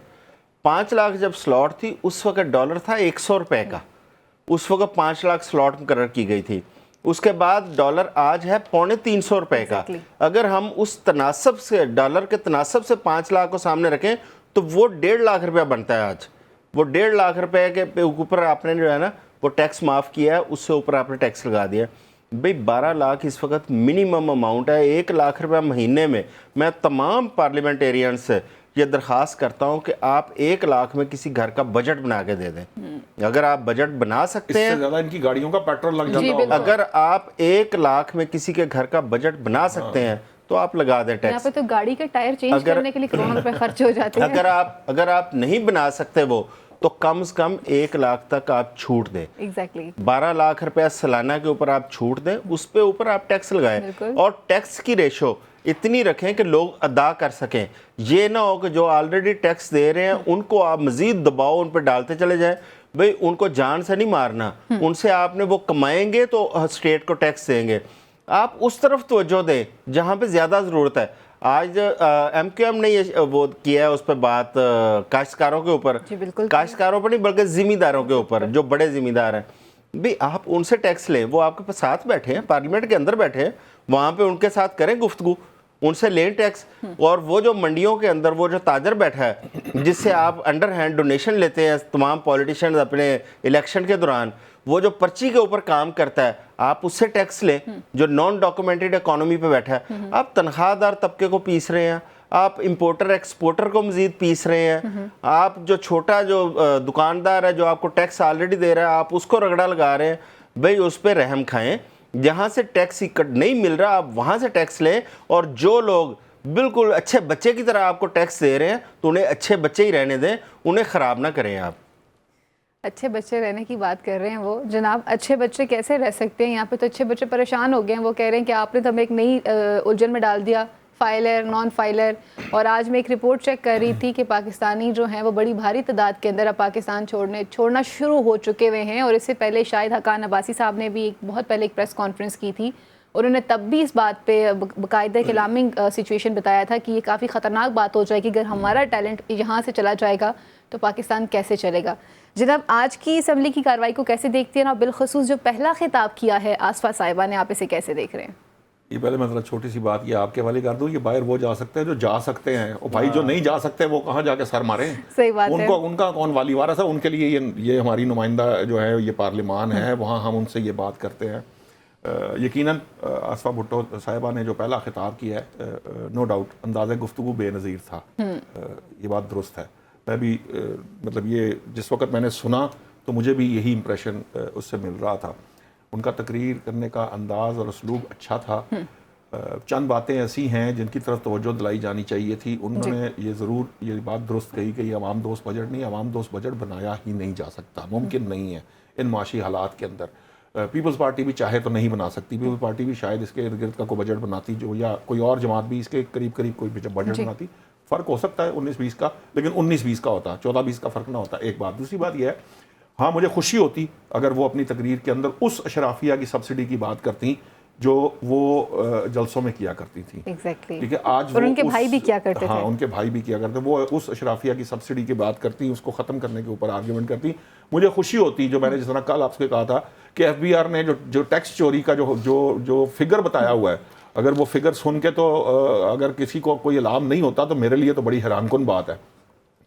5 لاکھ جب سلاٹ تھی اس وقت ڈالر تھا 100 روپے کا, اس وقت 5 لاکھ سلاٹ مقرر کی گئی تھی. اس کے بعد ڈالر آج ہے 350 روپے کا. اگر ہم اس تناسب سے ڈالر کے تناسب سے 5 لاکھ کو سامنے رکھیں تو وہ 1.5 لاکھ روپے بنتا ہے آج. وہ 1.5 لاکھ روپے کے اوپر آپ نے جو ہے نا وہ ٹیکس معاف کیا ہے, اس سے اوپر آپ نے ٹیکس لگا دیا. بھئی 12 لاکھ اس وقت منیمم اماؤنٹ ہے. 1 لاکھ روپے مہینے میں تمام پارلیمنٹیرین سے یہ درخواست کرتا ہوں کہ آپ 1 لاکھ میں کسی گھر کا بجٹ بنا کے دے دیں. اگر آپ بجٹ بنا سکتے ہیں, اس سے زیادہ ان کی گاڑیوں کا پیٹرول لگ جاتا ہوگا. اگر آپ 1 لاکھ میں کسی کے گھر کا بجٹ بنا سکتے ہیں تو آپ لگا دیں ٹیکس. یہاں پہ تو گاڑی کے ٹائر چینج کرنے کے لیے کروڑوں روپے خرچ ہو جاتے ہیں. اگر آپ نہیں بنا سکتے وہ تو کم از کم 1 لاکھ تک آپ چھوٹ دیں. 12 لاکھ روپے سالانہ کے اوپر آپ چھوٹ دیں, اس پہ اوپر آپ ٹیکس لگائیں اور ٹیکس کی ریشو اتنی رکھیں کہ لوگ ادا کر سکیں. یہ نہ ہو کہ جو آلریڈی ٹیکس دے رہے ہیں ان کو آپ مزید دباؤ ان پہ ڈالتے چلے جائیں. بھئی ان کو جان سے نہیں مارنا, ان سے آپ نے وہ کمائیں گے تو اسٹیٹ کو ٹیکس دیں گے. آپ اس طرف توجہ دیں جہاں پہ زیادہ ضرورت ہے. آج ایم کیو ایم نے یہ وہ کیا ہے اس پہ بات کاشتکاروں کے اوپر, کاشتکاروں پر نہیں بلکہ ذمہ داروں کے اوپر, جو بڑے ذمہ دار ہیں. بھئی آپ ان سے ٹیکس لیں, وہ آپ کے ساتھ بیٹھے ہیں, پارلیمنٹ کے اندر بیٹھے ہیں, وہاں پہ ان کے ساتھ کریں گفتگو, ان سے لیں ٹیکس. اور وہ جو منڈیوں کے اندر وہ جو تاجر بیٹھا ہے جس سے آپ انڈر ہینڈ ڈونیشن لیتے ہیں تمام پولیٹیشینز اپنے الیکشن کے دوران, وہ جو پرچی کے اوپر کام کرتا ہے آپ اس سے ٹیکس لیں. جو نان ڈاکومنٹڈ اکانومی پہ بیٹھا ہے, آپ تنخواہ دار طبقے کو پیس رہے ہیں, آپ امپورٹر ایکسپورٹر کو مزید پیس رہے ہیں, آپ جو چھوٹا جو دکاندار ہے جو آپ کو ٹیکس آلریڈی دے رہا ہے آپ اس کو رگڑا لگا رہے ہیں. بھئی اس پہ رحم کھائیں. جہاں سے ٹیکس نہیں مل رہا آپ وہاں سے ٹیکس لیں, اور جو لوگ بالکل اچھے بچے کی طرح آپ کو ٹیکس دے رہے ہیں تو انہیں اچھے بچے ہی رہنے دیں, انہیں خراب نہ کریں. آپ اچھے بچے رہنے کی بات کر رہے ہیں, وہ جناب اچھے بچے کیسے رہ سکتے ہیں؟ یہاں پہ تو اچھے بچے پریشان ہو گئے ہیں. وہ کہہ رہے ہیں کہ آپ نے تو ہمیں ایک نئی الجھن میں ڈال دیا, فائلر نان فائلر. اور آج میں ایک رپورٹ چیک کر رہی تھی کہ پاکستانی جو ہیں وہ بڑی بھاری تعداد کے اندر اب پاکستان چھوڑنا شروع ہو چکے ہوئے ہیں. اور اس سے پہلے شاہد حقان عباسی صاحب نے بھی بہت پہلے ایک پریس کانفرنس کی تھی, انہوں نے تب بھی اس بات پہ باقاعدہ ایک الارمنگ سچویشن بتایا تھا کہ یہ کافی خطرناک بات ہو جائے گی اگر ہمارا ٹیلنٹ یہاں سے چلا جائے گا تو پاکستان کیسے چلے گا. جناب آج کی اسمبلی کی کارروائی کو کیسے دیکھتے ہیں, اور بالخصوص جو پہلا خطاب کیا ہے آصفہ صاحبہ نے, آپ اسے کیسے دیکھ رہے ہیں؟ یہ پہلے میں ذرا چھوٹی سی بات یہ آپ کے حوالے کر دوں, یہ باہر وہ جا سکتے ہیں جو جا سکتے ہیں, اور بھائی جو نہیں جا سکتے وہ کہاں جا کے سر ماریں. صحیح بات ہے. ان کا کون والی وارث ہے؟ ان کے لیے یہ ہماری نمائندہ جو ہے یہ پارلیمان ہے, وہاں ہم ان سے یہ بات کرتے ہیں. یقیناً آصفہ بھٹو صاحبہ نے جو پہلا خطاب کیا ہے نو ڈاؤٹ انداز گفتگو بے نظیر تھا, یہ بات درست ہے. میں بھی مطلب یہ جس وقت میں نے سنا تو مجھے بھی یہی امپریشن اس سے مل رہا تھا. ان کا تقریر کرنے کا انداز اور اسلوب اچھا تھا. چند باتیں ایسی ہیں جن کی طرف توجہ دلائی جانی چاہیے تھی. انہوں نے یہ ضرور یہ بات درست کہی کہ یہ عوام دوست بجٹ نہیں, عوام دوست بجٹ بنایا ہی نہیں جا سکتا, ممکن نہیں ہے ان معاشی حالات کے اندر. پیپلز پارٹی بھی چاہے تو نہیں بنا سکتی, پیپلز پارٹی بھی شاید اس کے ارد گرد کا کوئی بجٹ بناتی جو, یا کوئی اور جماعت بھی اس کے قریب قریب کوئی بجٹ بناتی. فرق ہو سکتا ہے 19-20 کا, لیکن 19-20 کا ہوتا, 14-20 کا فرق نہ ہوتا. ایک بات. دوسری بات یہ ہے, ہاں مجھے خوشی ہوتی اگر وہ اپنی تقریر کے اندر اس اشرافیہ کی سبسڈی کی بات کرتی جو وہ جلسوں میں کیا کرتی تھیں. ٹھیک ہے, آج اور ان کے بھائی بھی کیا کرتے تھے. ہاں ان کے بھائی بھی کیا کرتے, وہ اس اشرافیہ کی سبسڈی کی بات کرتی, اس کو ختم کرنے کے اوپر آرگیومنٹ کرتی. مجھے خوشی ہوتی, جو میں نے جس طرح کل آپ سے کہا تھا کہ ایف بی آر نے جو ٹیکس چوری کا جو فگر بتایا ہوا ہے, اگر وہ فگر سن کے تو اگر کسی کو کوئی الہام نہیں ہوتا تو میرے لیے تو بڑی حیران کن بات ہے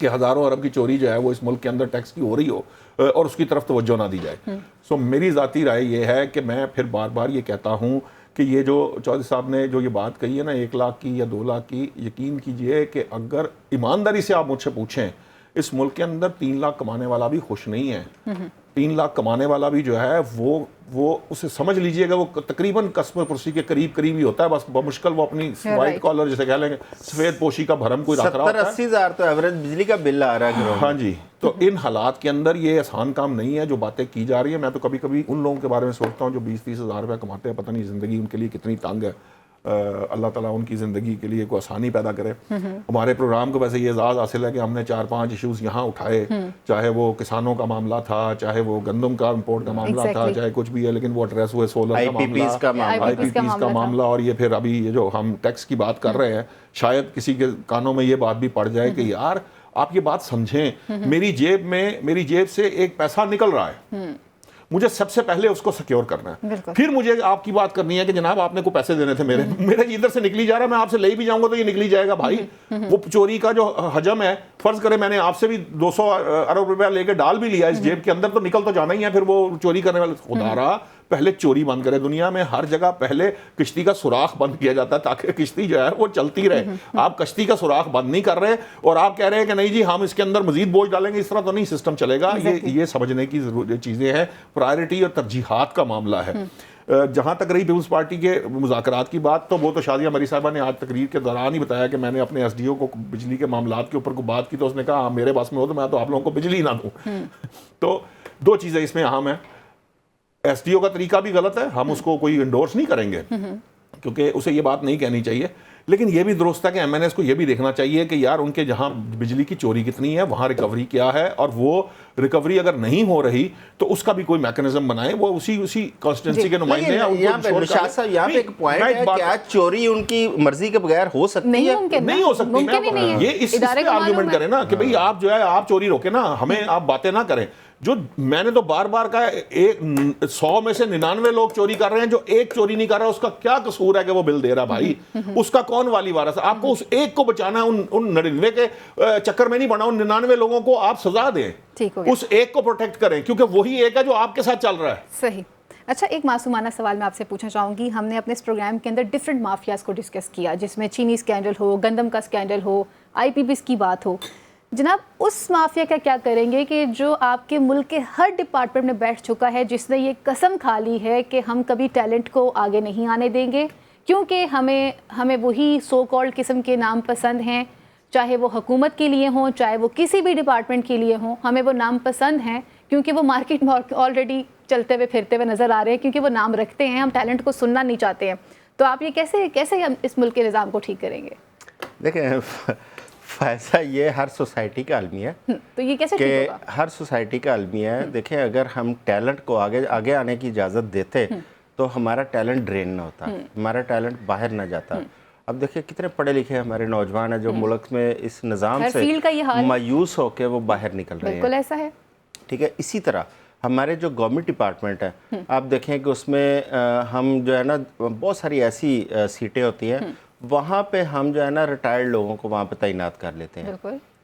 کہ ہزاروں ارب کی چوری جو ہے وہ اس ملک کے اندر ٹیکس کی ہو رہی ہو اور اس کی طرف توجہ نہ دی جائے. سو میری ذاتی رائے یہ ہے کہ میں پھر بار بار یہ کہتا ہوں کہ یہ جو چودھری صاحب نے جو یہ بات کہی ہے نا 1 لاکھ کی یا 2 لاکھ کی, یقین کیجئے کہ اگر ایمانداری سے آپ مجھ سے پوچھیں اس ملک کے اندر 3 لاکھ کمانے والا بھی خوش نہیں ہے. 3 لاکھ کمانے والا بھی جو ہے وہ اسے سمجھ لیجئے گا وہ تقریباً قسم پرسی کے قریب ہی ہوتا ہے, بس بمشکل وہ اپنی وائٹ کالر جیسے کہہ لیں گے سفید پوشی کا بھرم کوئی رکھ رہا ہوتا ہے. 70-80 ہزار تو ایوریج بجلی کا بل آ رہا ہے. ہاں جی, تو ان حالات کے اندر یہ آسان کام نہیں ہے جو باتیں کی جا رہی ہیں. میں تو کبھی کبھی ان لوگوں کے بارے میں سوچتا ہوں جو 20-30 ہزار روپے کماتے ہیں, پتہ نہیں زندگی ان کے لیے کتنی تنگ ہے. اللہ تعالیٰ ان کی زندگی کے لیے کوئی آسانی پیدا کرے. ہمارے پروگرام کو ویسے یہ اعزاز حاصل ہے کہ ہم نے 4-5 ایشوز یہاں اٹھائے, چاہے وہ کسانوں کا معاملہ تھا, چاہے وہ گندم کا امپورٹ کا معاملہ تھا, چاہے کچھ بھی ہے, لیکن وہ ایڈریس ہوئے سولر کا معاملہ, آئی پی پیز کا معاملہ, اور یہ پھر ابھی یہ جو ہم ٹیکس کی بات کر رہے ہیں شاید کسی کے کانوں میں یہ بات بھی پڑ جائے کہ یار آپ یہ بات سمجھیں, میری جیب سے ایک پیسہ نکل رہا ہے, مجھے سب سے پہلے اس کو سیکیور کرنا ہے. پھر مجھے آپ کی بات کرنی ہے کہ جناب آپ نے کوئی پیسے دینے تھے میرے ادھر سے نکلی جا رہا ہے, میں آپ سے لے بھی جاؤں گا تو یہ نکلی جائے گا بھائی. وہ چوری کا جو حجم ہے, فرض کرے میں نے آپ سے بھی 200 ارب روپیہ لے کے ڈال بھی لیا اس جیب کے اندر, تو نکل تو جانا ہی ہے. پھر وہ چوری کرنے والے خدا رہا پہلے چوری بند کرے. دنیا میں ہر جگہ پہلے کشتی کا سوراخ بند کیا جاتا ہے تاکہ کشتی جو ہے وہ چلتی رہے. آپ کشتی کا سوراخ بند نہیں کر رہے اور آپ کہہ رہے ہیں کہ نہیں جی ہم اس کے اندر مزید بوجھ ڈالیں گے, اس طرح تو نہیں سسٹم چلے گا. یہ سمجھنے کی چیزیں ہیں. پرائرٹی اور ترجیحات کا معاملہ ہے. جہاں تک رہی پیپلز پارٹی کے مذاکرات کی بات, تو وہ تو شادیہ مری صاحبہ نے آج تقریر کے دوران ہی بتایا کہ میں نے اپنے ایس ڈی او کو بجلی کے معاملات کے اوپر کو بات کی, تو اس نے کہا میرے پاس میں ہو تو میں تو آپ لوگوں کو بجلی نہ دوں. تو 2 چیزیں اس میں اہم ہیں. ایس ڈی او کا طریقہ بھی غلط ہے, ہم اس کو کوئی انڈورس نہیں کریں گے کیونکہ اسے یہ بات نہیں کہنی چاہیے, لیکن یہ بھی درست ہے کہ ایم این ایس کو یہ بھی دیکھنا چاہیے کہ یار ان کے جہاں بجلی کی چوری کتنی ہے وہاں ریکوری کیا ہے, اور وہ ریکوری اگر نہیں ہو رہی تو اس کا بھی کوئی میکنزم بنائے. وہ اسی کانسٹیٹوئنسی کے نمائندے ہیں. یہاں پہ ایک پوائنٹ ہے کہ آج چوری ان کی مرضی کے بغیر ہو سکتی ہے, نہیں ہو سکتی. یہ اس پہ آرگومنٹ کریں نا کہ بھئی آپ جو ہے آپ چوری روکیں نا, ہمیں آپ باتیں نہ کریں. جو میں نے تو بار بار کہا 100 میں سے 99 لوگ چوری کر رہے ہیں, جو ایک چوری نہیں کر رہا اس کا کیا قصور ہے کہ وہ بل دے رہا بھائی, اس کا کون والی وارث ہے؟ آپ کو اس ایک کو بچانا ہے, ان 99 کے چکر میں نہیں پڑنا. ان 99 لوگوں کو آپ سزا دیں, اس ایک کو پروٹیکٹ کریں کیونکہ وہی ایک ہے جو آپ کے ساتھ چل رہا ہے. صحیح. اچھا, ایک معصومانہ سوال میں آپ سے پوچھنا چاہوں گی. ہم نے اپنے اس پروگرام کے اندر ڈفرینٹ مافیاز کو ڈسکس کیا, جس میں چینی اسکینڈل ہو, گندم کا اسکینڈل ہو, آئی پی پیز کی بات ہو. جناب اس مافیا کا کیا کریں گے کہ جو آپ کے ملک کے ہر ڈپارٹمنٹ میں بیٹھ چکا ہے, جس نے یہ قسم کھا لی ہے کہ ہم کبھی ٹیلنٹ کو آگے نہیں آنے دیں گے کیونکہ ہمیں وہی سو کالڈ قسم کے نام پسند ہیں, چاہے وہ حکومت کے لیے ہوں چاہے وہ کسی بھی ڈپارٹمنٹ کے لیے ہوں, ہمیں وہ نام پسند ہیں کیونکہ وہ مارکیٹ میں آلریڈی چلتے ہوئے پھرتے ہوئے نظر آ رہے ہیں, کیونکہ وہ نام رکھتے ہیں, ہم ٹیلنٹ کو سننا نہیں چاہتے ہیں. تو آپ یہ کیسے ہم اس ملک کے نظام کو ٹھیک کریں گے؟ دیکھیں فائزہ, یہ ہر سوسائٹی کا المیہ ہے تو یہ کیسے ٹھیک ہوگا؟ ہر سوسائٹی کا المیہ ہے. دیکھیں اگر ہم ٹیلنٹ کو آگے آنے کی اجازت دیتے تو ہمارا ٹیلنٹ ڈرین نہ ہوتا, ہمارا ٹیلنٹ باہر نہ جاتا. اب دیکھیں کتنے پڑھے لکھے ہمارے نوجوان ہیں جو ملک میں اس نظام سے مایوس ہو کے وہ باہر نکل رہے ہیں. بالکل ایسا ہے. ٹھیک ہے, اسی طرح ہمارے جو گورنمنٹ ڈپارٹمنٹ ہے, آپ دیکھیں کہ اس میں ہم جو ہے نا بہت ساری ایسی سیٹیں ہوتی ہیں, وہاں پہ ہم جو ہے نا ریٹائرڈ لوگوں کو وہاں پہ تعینات کر لیتے ہیں.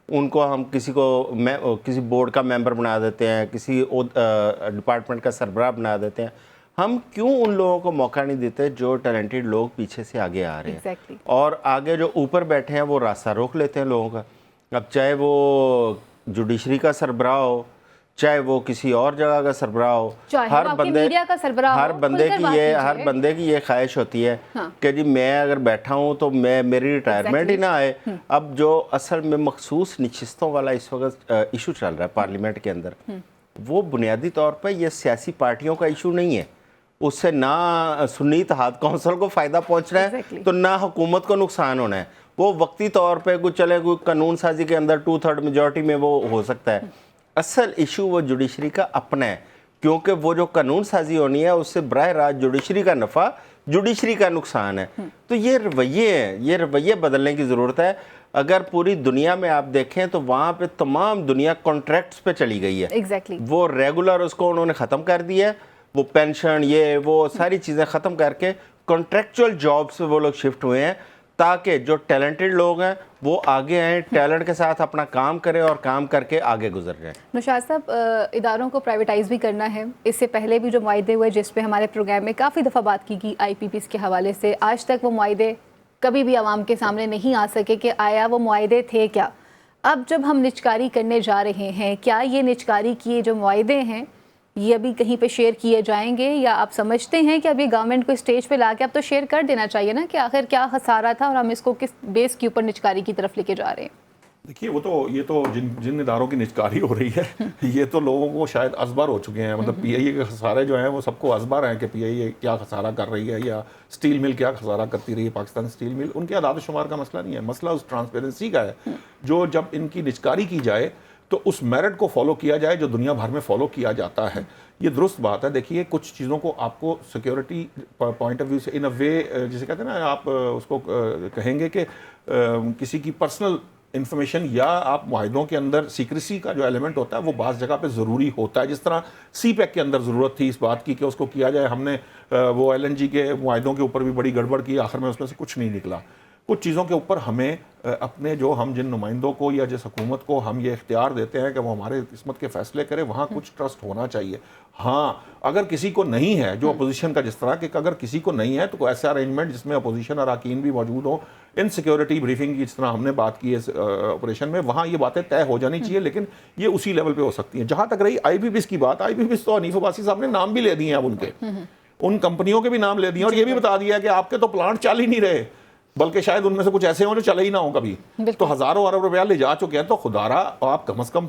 ان کو ہم کسی بورڈ کا ممبر بنا دیتے ہیں, کسی ڈپارٹمنٹ کا سربراہ بنا دیتے ہیں. ہم کیوں ان لوگوں کو موقع نہیں دیتے جو ٹیلنٹڈ لوگ پیچھے سے آگے آ رہے ہیں, اور آگے جو اوپر بیٹھے ہیں وہ راستہ روک لیتے ہیں لوگوں کا. اب چاہے وہ جوڈیشری کا سربراہ ہو, چاہے وہ کسی اور جگہ کا سربراہ ہو, ہر بندے کی یہ خواہش ہوتی ہے کہ جی میں اگر بیٹھا ہوں تو میری ریٹائرمنٹ ہی نہ آئے. اب جو اصل میں مخصوص نشستوں والا اس وقت ایشو چل رہا ہے پارلیمنٹ کے اندر, وہ بنیادی طور پر یہ سیاسی پارٹیوں کا ایشو نہیں ہے. اس سے نہ سنی اتحاد کونسل کو فائدہ پہنچنا ہے تو نہ حکومت کو نقصان ہونا ہے. وہ وقتی طور پہ کوئی قانون سازی کے اندر 2/3 میجورٹی میں وہ ہو سکتا ہے. اصل ایشو وہ جوڈیشری کا اپنا ہے, کیونکہ وہ جو قانون سازی ہونی ہے اس سے براہ راست جوڈیشری کا نفع, جوڈیشری کا نقصان ہے. تو یہ رویے بدلنے کی ضرورت ہے. اگر پوری دنیا میں آپ دیکھیں تو وہاں پہ تمام دنیا کانٹریکٹس پہ چلی گئی ہے. وہ ریگولر اس کو انہوں نے ختم کر دیا ہے, وہ پینشن وہ ساری چیزیں ختم کر کے کانٹریکچوئل جابس پہ وہ لوگ شفٹ ہوئے ہیں. تاکہ جو ٹیلنٹڈ لوگ ہیں وہ آگے آئیں, ٹیلنٹ کے ساتھ اپنا کام کریں اور کام کر کے آگے گزر جائیں. نوشاد صاحب, اداروں کو پرائیویٹائز بھی کرنا ہے. اس سے پہلے بھی جو معاہدے ہوئے جس پہ ہمارے پروگرام میں کافی دفعہ بات کی گئی آئی پی پیز کے حوالے سے, آج تک وہ معاہدے کبھی بھی عوام کے سامنے نہیں آ سکے کہ آیا وہ معاہدے تھے کیا. اب جب ہم نجکاری کرنے جا رہے ہیں, کیا یہ نجکاری کیے جو معاہدے ہیں یہ ابھی کہیں پہ شیئر کیے جائیں گے, یا آپ سمجھتے ہیں کہ ابھی گورنمنٹ کو اسٹیج پہ لا کے اب تو شیئر کر دینا چاہیے نا کہ آخر کیا خسارہ تھا اور ہم اس کو کس بیس کے اوپر نجکاری کی طرف لے کے جا رہے ہیں؟ دیکھیے یہ تو جن اداروں کی نجکاری ہو رہی ہے یہ تو لوگوں کو شاید ازبر ہو چکے ہیں. مطلب پی آئی اے کے خسارے جو ہیں وہ سب کو ازبر ہیں کہ پی آئی اے کیا خسارہ کر رہی ہے یا اسٹیل مل کیا خسارہ کرتی رہی ہے. پاکستان اسٹیل مل ان کے اعداد و شمار کا مسئلہ نہیں ہے, مسئلہ اس ٹرانسپیرنسی کا ہے. جو جب ان کی نجکاری کی جائے تو اس میرٹ کو فالو کیا جائے جو دنیا بھر میں فالو کیا جاتا ہے. یہ درست بات ہے. دیکھیے کچھ چیزوں کو آپ کو سیکیورٹی پوائنٹ آف ویو سے ان اے وے جسے کہتے ہیں نا, آپ اس کو کہیں گے کہ کسی کی پرسنل انفارمیشن یا آپ معاہدوں کے اندر سیکریسی کا جو ایلیمنٹ ہوتا ہے وہ بعض جگہ پہ ضروری ہوتا ہے. جس طرح سی پیک کے اندر ضرورت تھی اس بات کی کہ اس کو کیا جائے. ہم نے وہ ایل این جی کے معاہدوں کے اوپر بھی بڑی گڑبڑ کی, آخر میں اس میں سے کچھ نہیں نکلا. کچھ چیزوں کے اوپر ہمیں اپنے جو ہم جن نمائندوں کو یا جس حکومت کو ہم یہ اختیار دیتے ہیں کہ وہ ہمارے قسمت کے فیصلے کرے, وہاں کچھ ٹرسٹ ہونا چاہیے. ہاں اگر کسی کو نہیں ہے جو اپوزیشن کا, جس طرح کہ اگر کسی کو نہیں ہے تو کوئی ایسا ارینجمنٹ جس میں اپوزیشن اراکین بھی موجود ہوں, ان سیکیورٹی بریفنگ کی جس طرح ہم نے بات کی ہے آپریشن میں, وہاں یہ باتیں طے ہو جانی چاہیے. لیکن یہ اسی لیول پہ ہو سکتی ہیں. جہاں تک رہی آئی پی پیز کی بات, آئی پی پیز تو حنیف عباسی صاحب نے نام بھی لے دیے ہیں اب ان کے, ان کمپنیوں کے بھی نام لے دیے اور یہ بھی بتا دیا کہ آپ کے تو پلانٹ چل ہی نہیں رہے, بلکہ شاید ان میں سے کچھ ایسے ہوں جو چلے ہی نہ ہوں کبھی. تو ہزاروں ارب روپیہ لے جا چکے ہیں. تو خدارا آپ کم از کم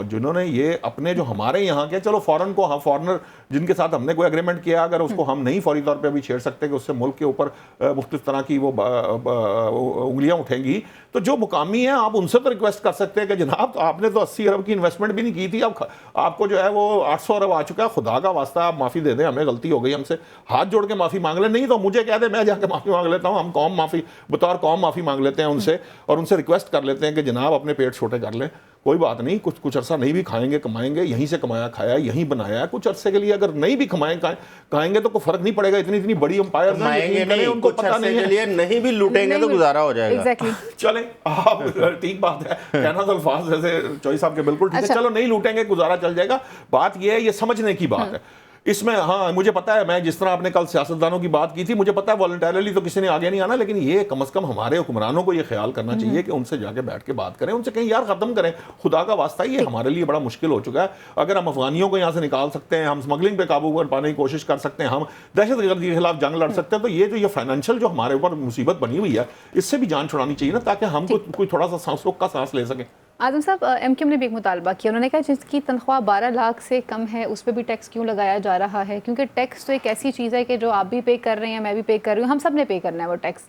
جنہوں نے یہ اپنے جو ہمارے یہاں کے, چلو فورن کو, ہم فورنر جن کے ساتھ ہم نے کوئی اگریمنٹ کیا, اگر اس کو ہم نہیں فوری طور پہ بھی چھیڑ سکتے کہ اس سے ملک کے اوپر مختلف طرح کی وہ انگلیاں اٹھیں گی, تو جو مقامی ہیں آپ ان سے تو ریکویسٹ کر سکتے ہیں کہ جناب آپ نے تو 80 ارب کی انویسٹمنٹ بھی نہیں کی تھی, اب آپ کو جو ہے وہ 800 ارب آ چکا ہے, خدا کا واسطہ آپ معافی دے دیں, ہمیں غلطی ہو گئی, ہم سے ہاتھ جوڑ کے معافی مانگ لیں. نہیں تو مجھے کہہ دیں, میں جا کے معافی مانگ لیتا ہوں. ہم قوم معافی بطور قوم معافی مانگ لیتے ہیں ان سے, اور ان سے ریکویسٹ کر لیتے ہیں کہ جناب اپنے پیٹ چھوٹے کر لیں, کوئی بات نہیں, کچھ عرصہ نہیں بھی کھائیں گے کمائیں گے, یہیں سے کمایا کھایا یہیں بنایا ہے, کچھ عرصے کے لیے اگر نہیں بھی کھائیں گے تو کوئی فرق نہیں پڑے گا. اتنی بڑی امپائر ان کو پتہ نہیں ہے, نہیں بھی لوٹیں گے تو گزارا ہو جائے گا. چلیں آپ ٹھیک بات ہے, کہنا تو الفاظ جیسے چوئی صاحب کے بالکل ٹھیک ہے, چلو نہیں لوٹیں گے گزارا چل جائے گا. بات یہ ہے, یہ سمجھنے کی بات ہے اس میں. ہاں مجھے پتا ہے, میں جس طرح آپ نے کل سیاستدانوں کی بات کی تھی, مجھے پتا ہے والنٹیرلی تو کسی نے آگے نہیں آنا, لیکن یہ کم از کم ہمارے حکمرانوں کو یہ خیال کرنا چاہیے کہ ان سے جا کے بیٹھ کے بات کریں, ان سے کہیں یار ختم کریں, خدا کا واسطہ. یہ ہمارے لیے بڑا مشکل ہو چکا ہے. اگر ہم افغانیوں کو یہاں سے نکال سکتے ہیں, ہم اسمگلنگ پہ قابو پانے کی کوشش کر سکتے ہیں, ہم دہشت گردی کے خلاف جنگ لڑ سکتے ہیں, تو یہ فائنینشیل جو ہمارے اوپر مصیبت بنی ہوئی ہے اس سے بھی جان چھڑانی چاہیے نا, تاکہ ہم کوئی تھوڑا سا سانس کا سانس لے سکیں. اعظم صاحب, ایم کیو ایم نے بھی ایک مطالبہ کیا, انہوں نے کہا جس کی تنخواہ 12 لاکھ سے کم ہے اس پہ بھی ٹیکس کیوں لگایا جا رہا ہے, کیونکہ ٹیکس تو ایک ایسی چیز ہے کہ جو آپ بھی پے کر رہے ہیں, میں بھی پے کر رہی ہوں, ہم سب نے پے کرنا ہے وہ ٹیکس.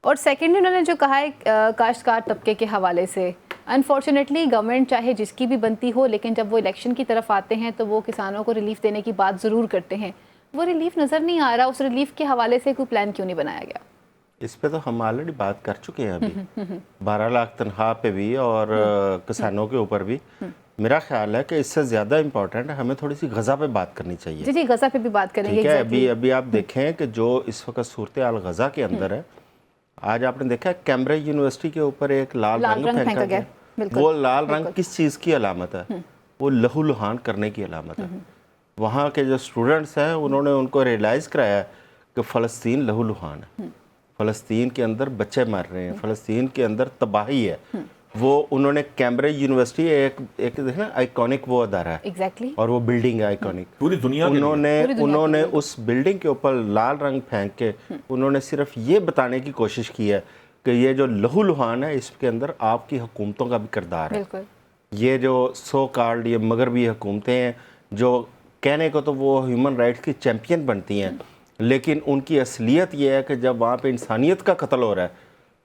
اور سیکنڈلی انہوں نے جو کہا ہے کاشتکار طبقے کے حوالے سے, انفارچونیٹلی گورنمنٹ چاہے جس کی بھی بنتی ہو, لیکن جب وہ الیکشن کی طرف آتے ہیں تو وہ کسانوں کو ریلیف دینے کی بات ضرور کرتے ہیں. وہ ریلیف نظر نہیں آ رہا, اس ریلیف کے حوالے سے کوئی پلان کیوں نہیں بنایا گیا؟ اس پہ تو ہم آلریڈی بات کر چکے ہیں ابھی, 12 لاکھ تنخواہ پہ بھی اور کسانوں کے اوپر بھی. میرا خیال ہے کہ اس سے زیادہ امپورٹنٹ ہے ہمیں تھوڑی سی غزہ پہ بات کرنی چاہیے. جی غزہ پہ بھی بات کریں گے. ابھی آپ دیکھیں کہ جو اس وقت صورتحال غزہ کے اندر ہے, آج آپ نے دیکھا کیمبرج یونیورسٹی کے اوپر ایک لال رنگ پھینکا گیا. وہ لال رنگ کس چیز کی علامت ہے؟ وہ لہو لہان کرنے کی علامت ہے. وہاں کے جو اسٹوڈنٹس ہیں انہوں نے ان کو ریئلائز کرایا کہ فلسطین لہو لہان ہے, فلسطین کے اندر بچے مر رہے ہیں, فلسطین کے اندر تباہی ہے. وہ انہوں نے کیمبرج یونیورسٹی ایک دیکھنا آئیکونک وہ ادارہ ہے, اور وہ بلڈنگ ہے آئیکونک پوری دنیا. انہوں نے اس بلڈنگ کے اوپر لال رنگ پھینک کے انہوں نے صرف یہ بتانے کی کوشش کی ہے کہ یہ جو لہو لہان ہے اس کے اندر آپ کی حکومتوں کا بھی کردار ہے. یہ جو سو کالڈ یہ مغربی حکومتیں ہیں جو کہنے کو تو وہ ہیومن رائٹس کی چیمپئن بنتی ہیں, لیکن ان کی اصلیت یہ ہے کہ جب وہاں پہ انسانیت کا قتل ہو رہا ہے,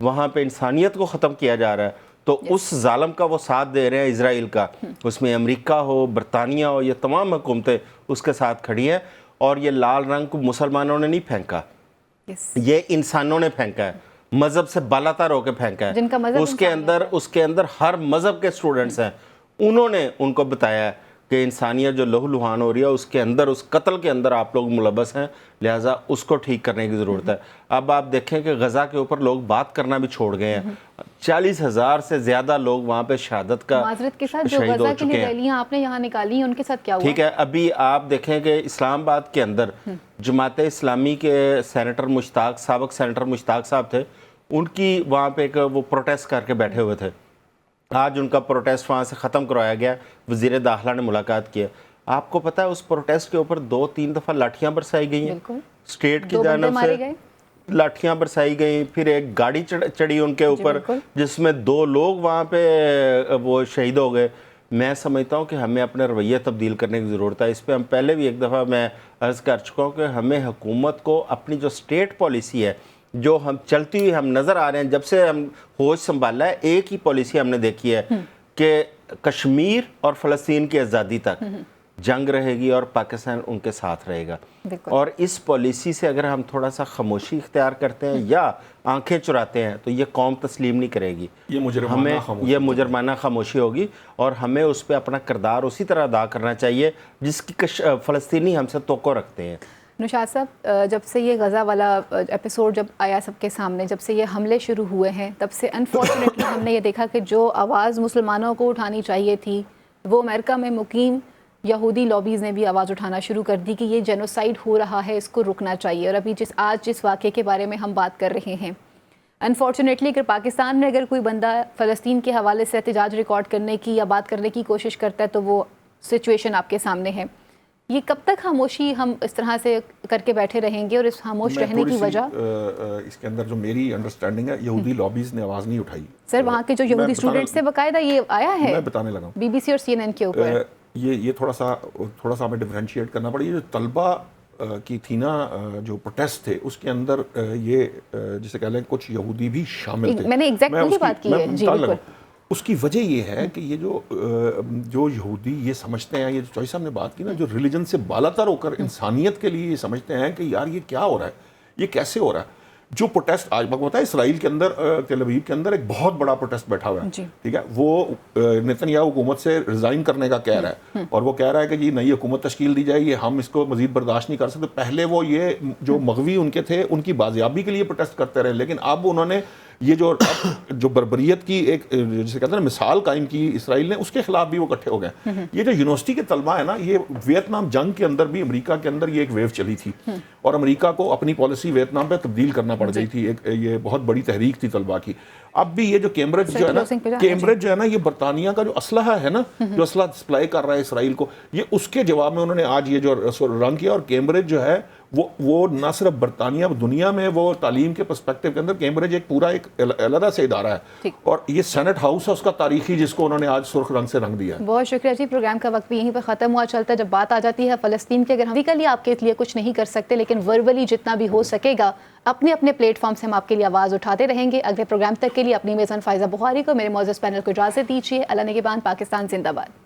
وہاں پہ انسانیت کو ختم کیا جا رہا ہے, تو اس ظالم کا وہ ساتھ دے رہے ہیں اسرائیل کا. اس میں امریکہ ہو, برطانیہ ہو, یہ تمام حکومتیں اس کے ساتھ کھڑی ہیں. اور یہ لال رنگ کو مسلمانوں نے نہیں پھینکا, یہ انسانوں نے پھینکا ہے, مذہب سے بالاتر ہو کے پھینکا ہے. اس کے اندر ہر مذہب کے اسٹوڈنٹس ہیں, انہوں نے ان کو بتایا کہ انسانیت جو لہو لہان ہو رہی ہے اس کے اندر، اس قتل کے اندر آپ لوگ ملوث ہیں، لہٰذا اس کو ٹھیک کرنے کی ضرورت ہے۔ اب آپ دیکھیں کہ غزہ کے اوپر لوگ بات کرنا بھی چھوڑ گئے ہیں، 40,000 سے زیادہ لوگ وہاں پہ شہادت کا معذرت کے ساتھ جو شہید ہو غزہ کے چکے لیے ہیں۔ ریلیاں آپ نے یہاں نکالی ہیں ان کے ساتھ کیا ہوا؟ ٹھیک ہے، ابھی آپ دیکھیں کہ اسلام آباد کے اندر جماعت اسلامی کے سینیٹر مشتاق، سابق سینیٹر مشتاق صاحب تھے، ان کی وہاں پہ ایک وہ پروٹیسٹ کر کے بیٹھے ہوئے تھے۔ آج ان کا پروٹیسٹ وہاں سے ختم کروایا گیا، وزیر داخلہ نے ملاقات کی ہے۔ آپ کو پتہ ہے اس پروٹیسٹ کے اوپر 2-3 دفعہ لاٹھیاں برسائی گئی ہیں، اسٹیٹ کی جانب سے لاٹھیاں برسائی گئیں، پھر ایک گاڑی چڑھی ان کے اوپر جس میں 2 لوگ وہاں پہ وہ شہید ہو گئے۔ میں سمجھتا ہوں کہ ہمیں اپنے رویہ تبدیل کرنے کی ضرورت ہے۔ اس پہ ہم پہلے بھی ایک دفعہ میں عرض کر چکا ہوں کہ ہمیں حکومت کو اپنی جو اسٹیٹ پالیسی ہے، جو ہم چلتی ہوئی ہم نظر آ رہے ہیں، جب سے ہم ہوش سنبھالا ہے، ایک ہی پالیسی ہم نے دیکھی ہے کہ کشمیر اور فلسطین کی آزادی تک جنگ رہے گی اور پاکستان ان کے ساتھ رہے گا۔ اور اس پالیسی سے اگر ہم تھوڑا سا خاموشی اختیار کرتے ہیں یا آنکھیں چراتے ہیں تو یہ قوم تسلیم نہیں کرے گی، یہ مجرمانہ خاموشی ہوگی، اور ہمیں اس پہ اپنا کردار اسی طرح ادا کرنا چاہیے جس کی فلسطینی ہم سے توقع رکھتے ہیں۔ نوشاد صاحب، جب سے یہ غزہ والا ایپیسوڈ جب آیا سب کے سامنے، جب سے یہ حملے شروع ہوئے ہیں، تب سے انفارچونیٹلی ہم نے یہ دیکھا کہ جو آواز مسلمانوں کو اٹھانی چاہیے تھی وہ امریکہ میں مقیم یہودی لابیز نے بھی آواز اٹھانا شروع کر دی کہ یہ جینوسائیڈ ہو رہا ہے، اس کو رکنا چاہیے۔ اور ابھی آج جس واقعے کے بارے میں ہم بات کر رہے ہیں، انفارچونیٹلی اگر پاکستان میں اگر کوئی بندہ فلسطین کے حوالے سے احتجاج ریکارڈ کرنے کی یا بات کرنے کی کوشش کرتا ہے تو وہ سچویشن آپ کے سامنے ہے۔ یہ کب تک خاموشی ہم اس طرح سے کر کے بیٹھے رہیں گے؟ اور اس خاموش رہنے کی وجہ اس کے اندر جو میری انڈرسٹینڈنگ ہے، یہودی لابیز نے آواز نہیں اٹھائی۔ سر وہاں کے جو یہودی اسٹوڈنٹ سے باقاعدہ یہ آیا ہے، میں بتانے لگا ہوں، بی بی سی اور سی این این کے اوپر یہ تھوڑا سا ہمیں ڈفرینشیٹ کرنا پڑے۔ یہ جو طلبہ کی تھی نا جو پروٹیسٹ تھے، اس کے اندر یہ جسے کہہ لیں کچھ یہودی بھی شامل تھے۔ میں نے ایگزیکٹلی بات کی ہے جی بالکل۔ اس کی وجہ یہ ہے کہ یہ جو یہودی یہ سمجھتے ہیں، یہ جو چوائس صاحب نے بات کی نا، جو ریلیجن سے بالاتر ہو کر انسانیت کے لیے یہ سمجھتے ہیں کہ یار یہ کیا ہو رہا ہے، یہ کیسے ہو رہا ہے۔ جو پروٹیسٹ آج وقت ہوتا ہے اسرائیل کے اندر، تل ابیب کے اندر ایک بہت بڑا پروٹیسٹ بیٹھا ہوا ہے، ٹھیک ہے، وہ نیتنیاہو حکومت سے ریزائن کرنے کا کہہ رہا ہے، اور وہ کہہ رہا ہے کہ جی نئی حکومت تشکیل دی جائے، یہ ہم اس کو مزید برداشت نہیں کر سکتے۔ پہلے وہ یہ جو مغوی ان کے تھے ان کی بازیابی کے لیے پروٹیسٹ کرتے رہے، لیکن اب انہوں نے یہ جو بربریت کی ایک جسے کہتے ہیں مثال قائم کی اسرائیل نے، اس کے خلاف بھی وہ اکٹھے ہو گئے۔ یہ جو یونیورسٹی کے طلبہ ہیں نا، یہ ویتنام جنگ کے اندر بھی امریکہ کے اندر یہ ایک ویو چلی تھی، اور امریکہ کو اپنی پالیسی ویتنام پہ تبدیل کرنا پڑ گئی تھی۔ یہ بہت بڑی تحریک تھی طلبہ کی۔ اب بھی یہ جو کیمبرج جو ہے نا، یہ برطانیہ کا جو اسلحہ ہے نا، جو اسلحہ سپلائی کر رہا ہے اسرائیل کو، یہ اس کے جواب میں انہوں نے آج یہ جو رنگ کیا۔ اور کیمبرج جو ہے وہ نہ صرف برطانیہ، دنیا میں وہ تعلیم کے پرسپیکٹو کے اندر کیمبرج ایک پورا ایک علیحدہ سے ادارہ ہے، اور یہ سینٹ ہاؤس ہے اس کا تاریخی، جس کو انہوں نے آج سرخ رنگ سے رنگ دیا ہے۔ بہت شکریہ جی، پروگرام کا وقت بھی یہیں پہ ختم ہوا چلتا ہے۔ جب بات آ جاتی ہے فلسطین کی، اگر ہم فزیکلی آپ کے لیے کچھ نہیں کر سکتے لیکن وربلی جتنا بھی ہو سکے گا اپنے اپنے پلیٹ فارم سے ہم آپ کے لیے آواز اٹھاتے رہیں گے۔ اگلے پروگرام تک کے لیے اپنی میزبان فائزہ بخاری کو، میرے معزز پینل کو اجازت دیجیے۔ اللہ نگہبان، پاکستان زندہ باد۔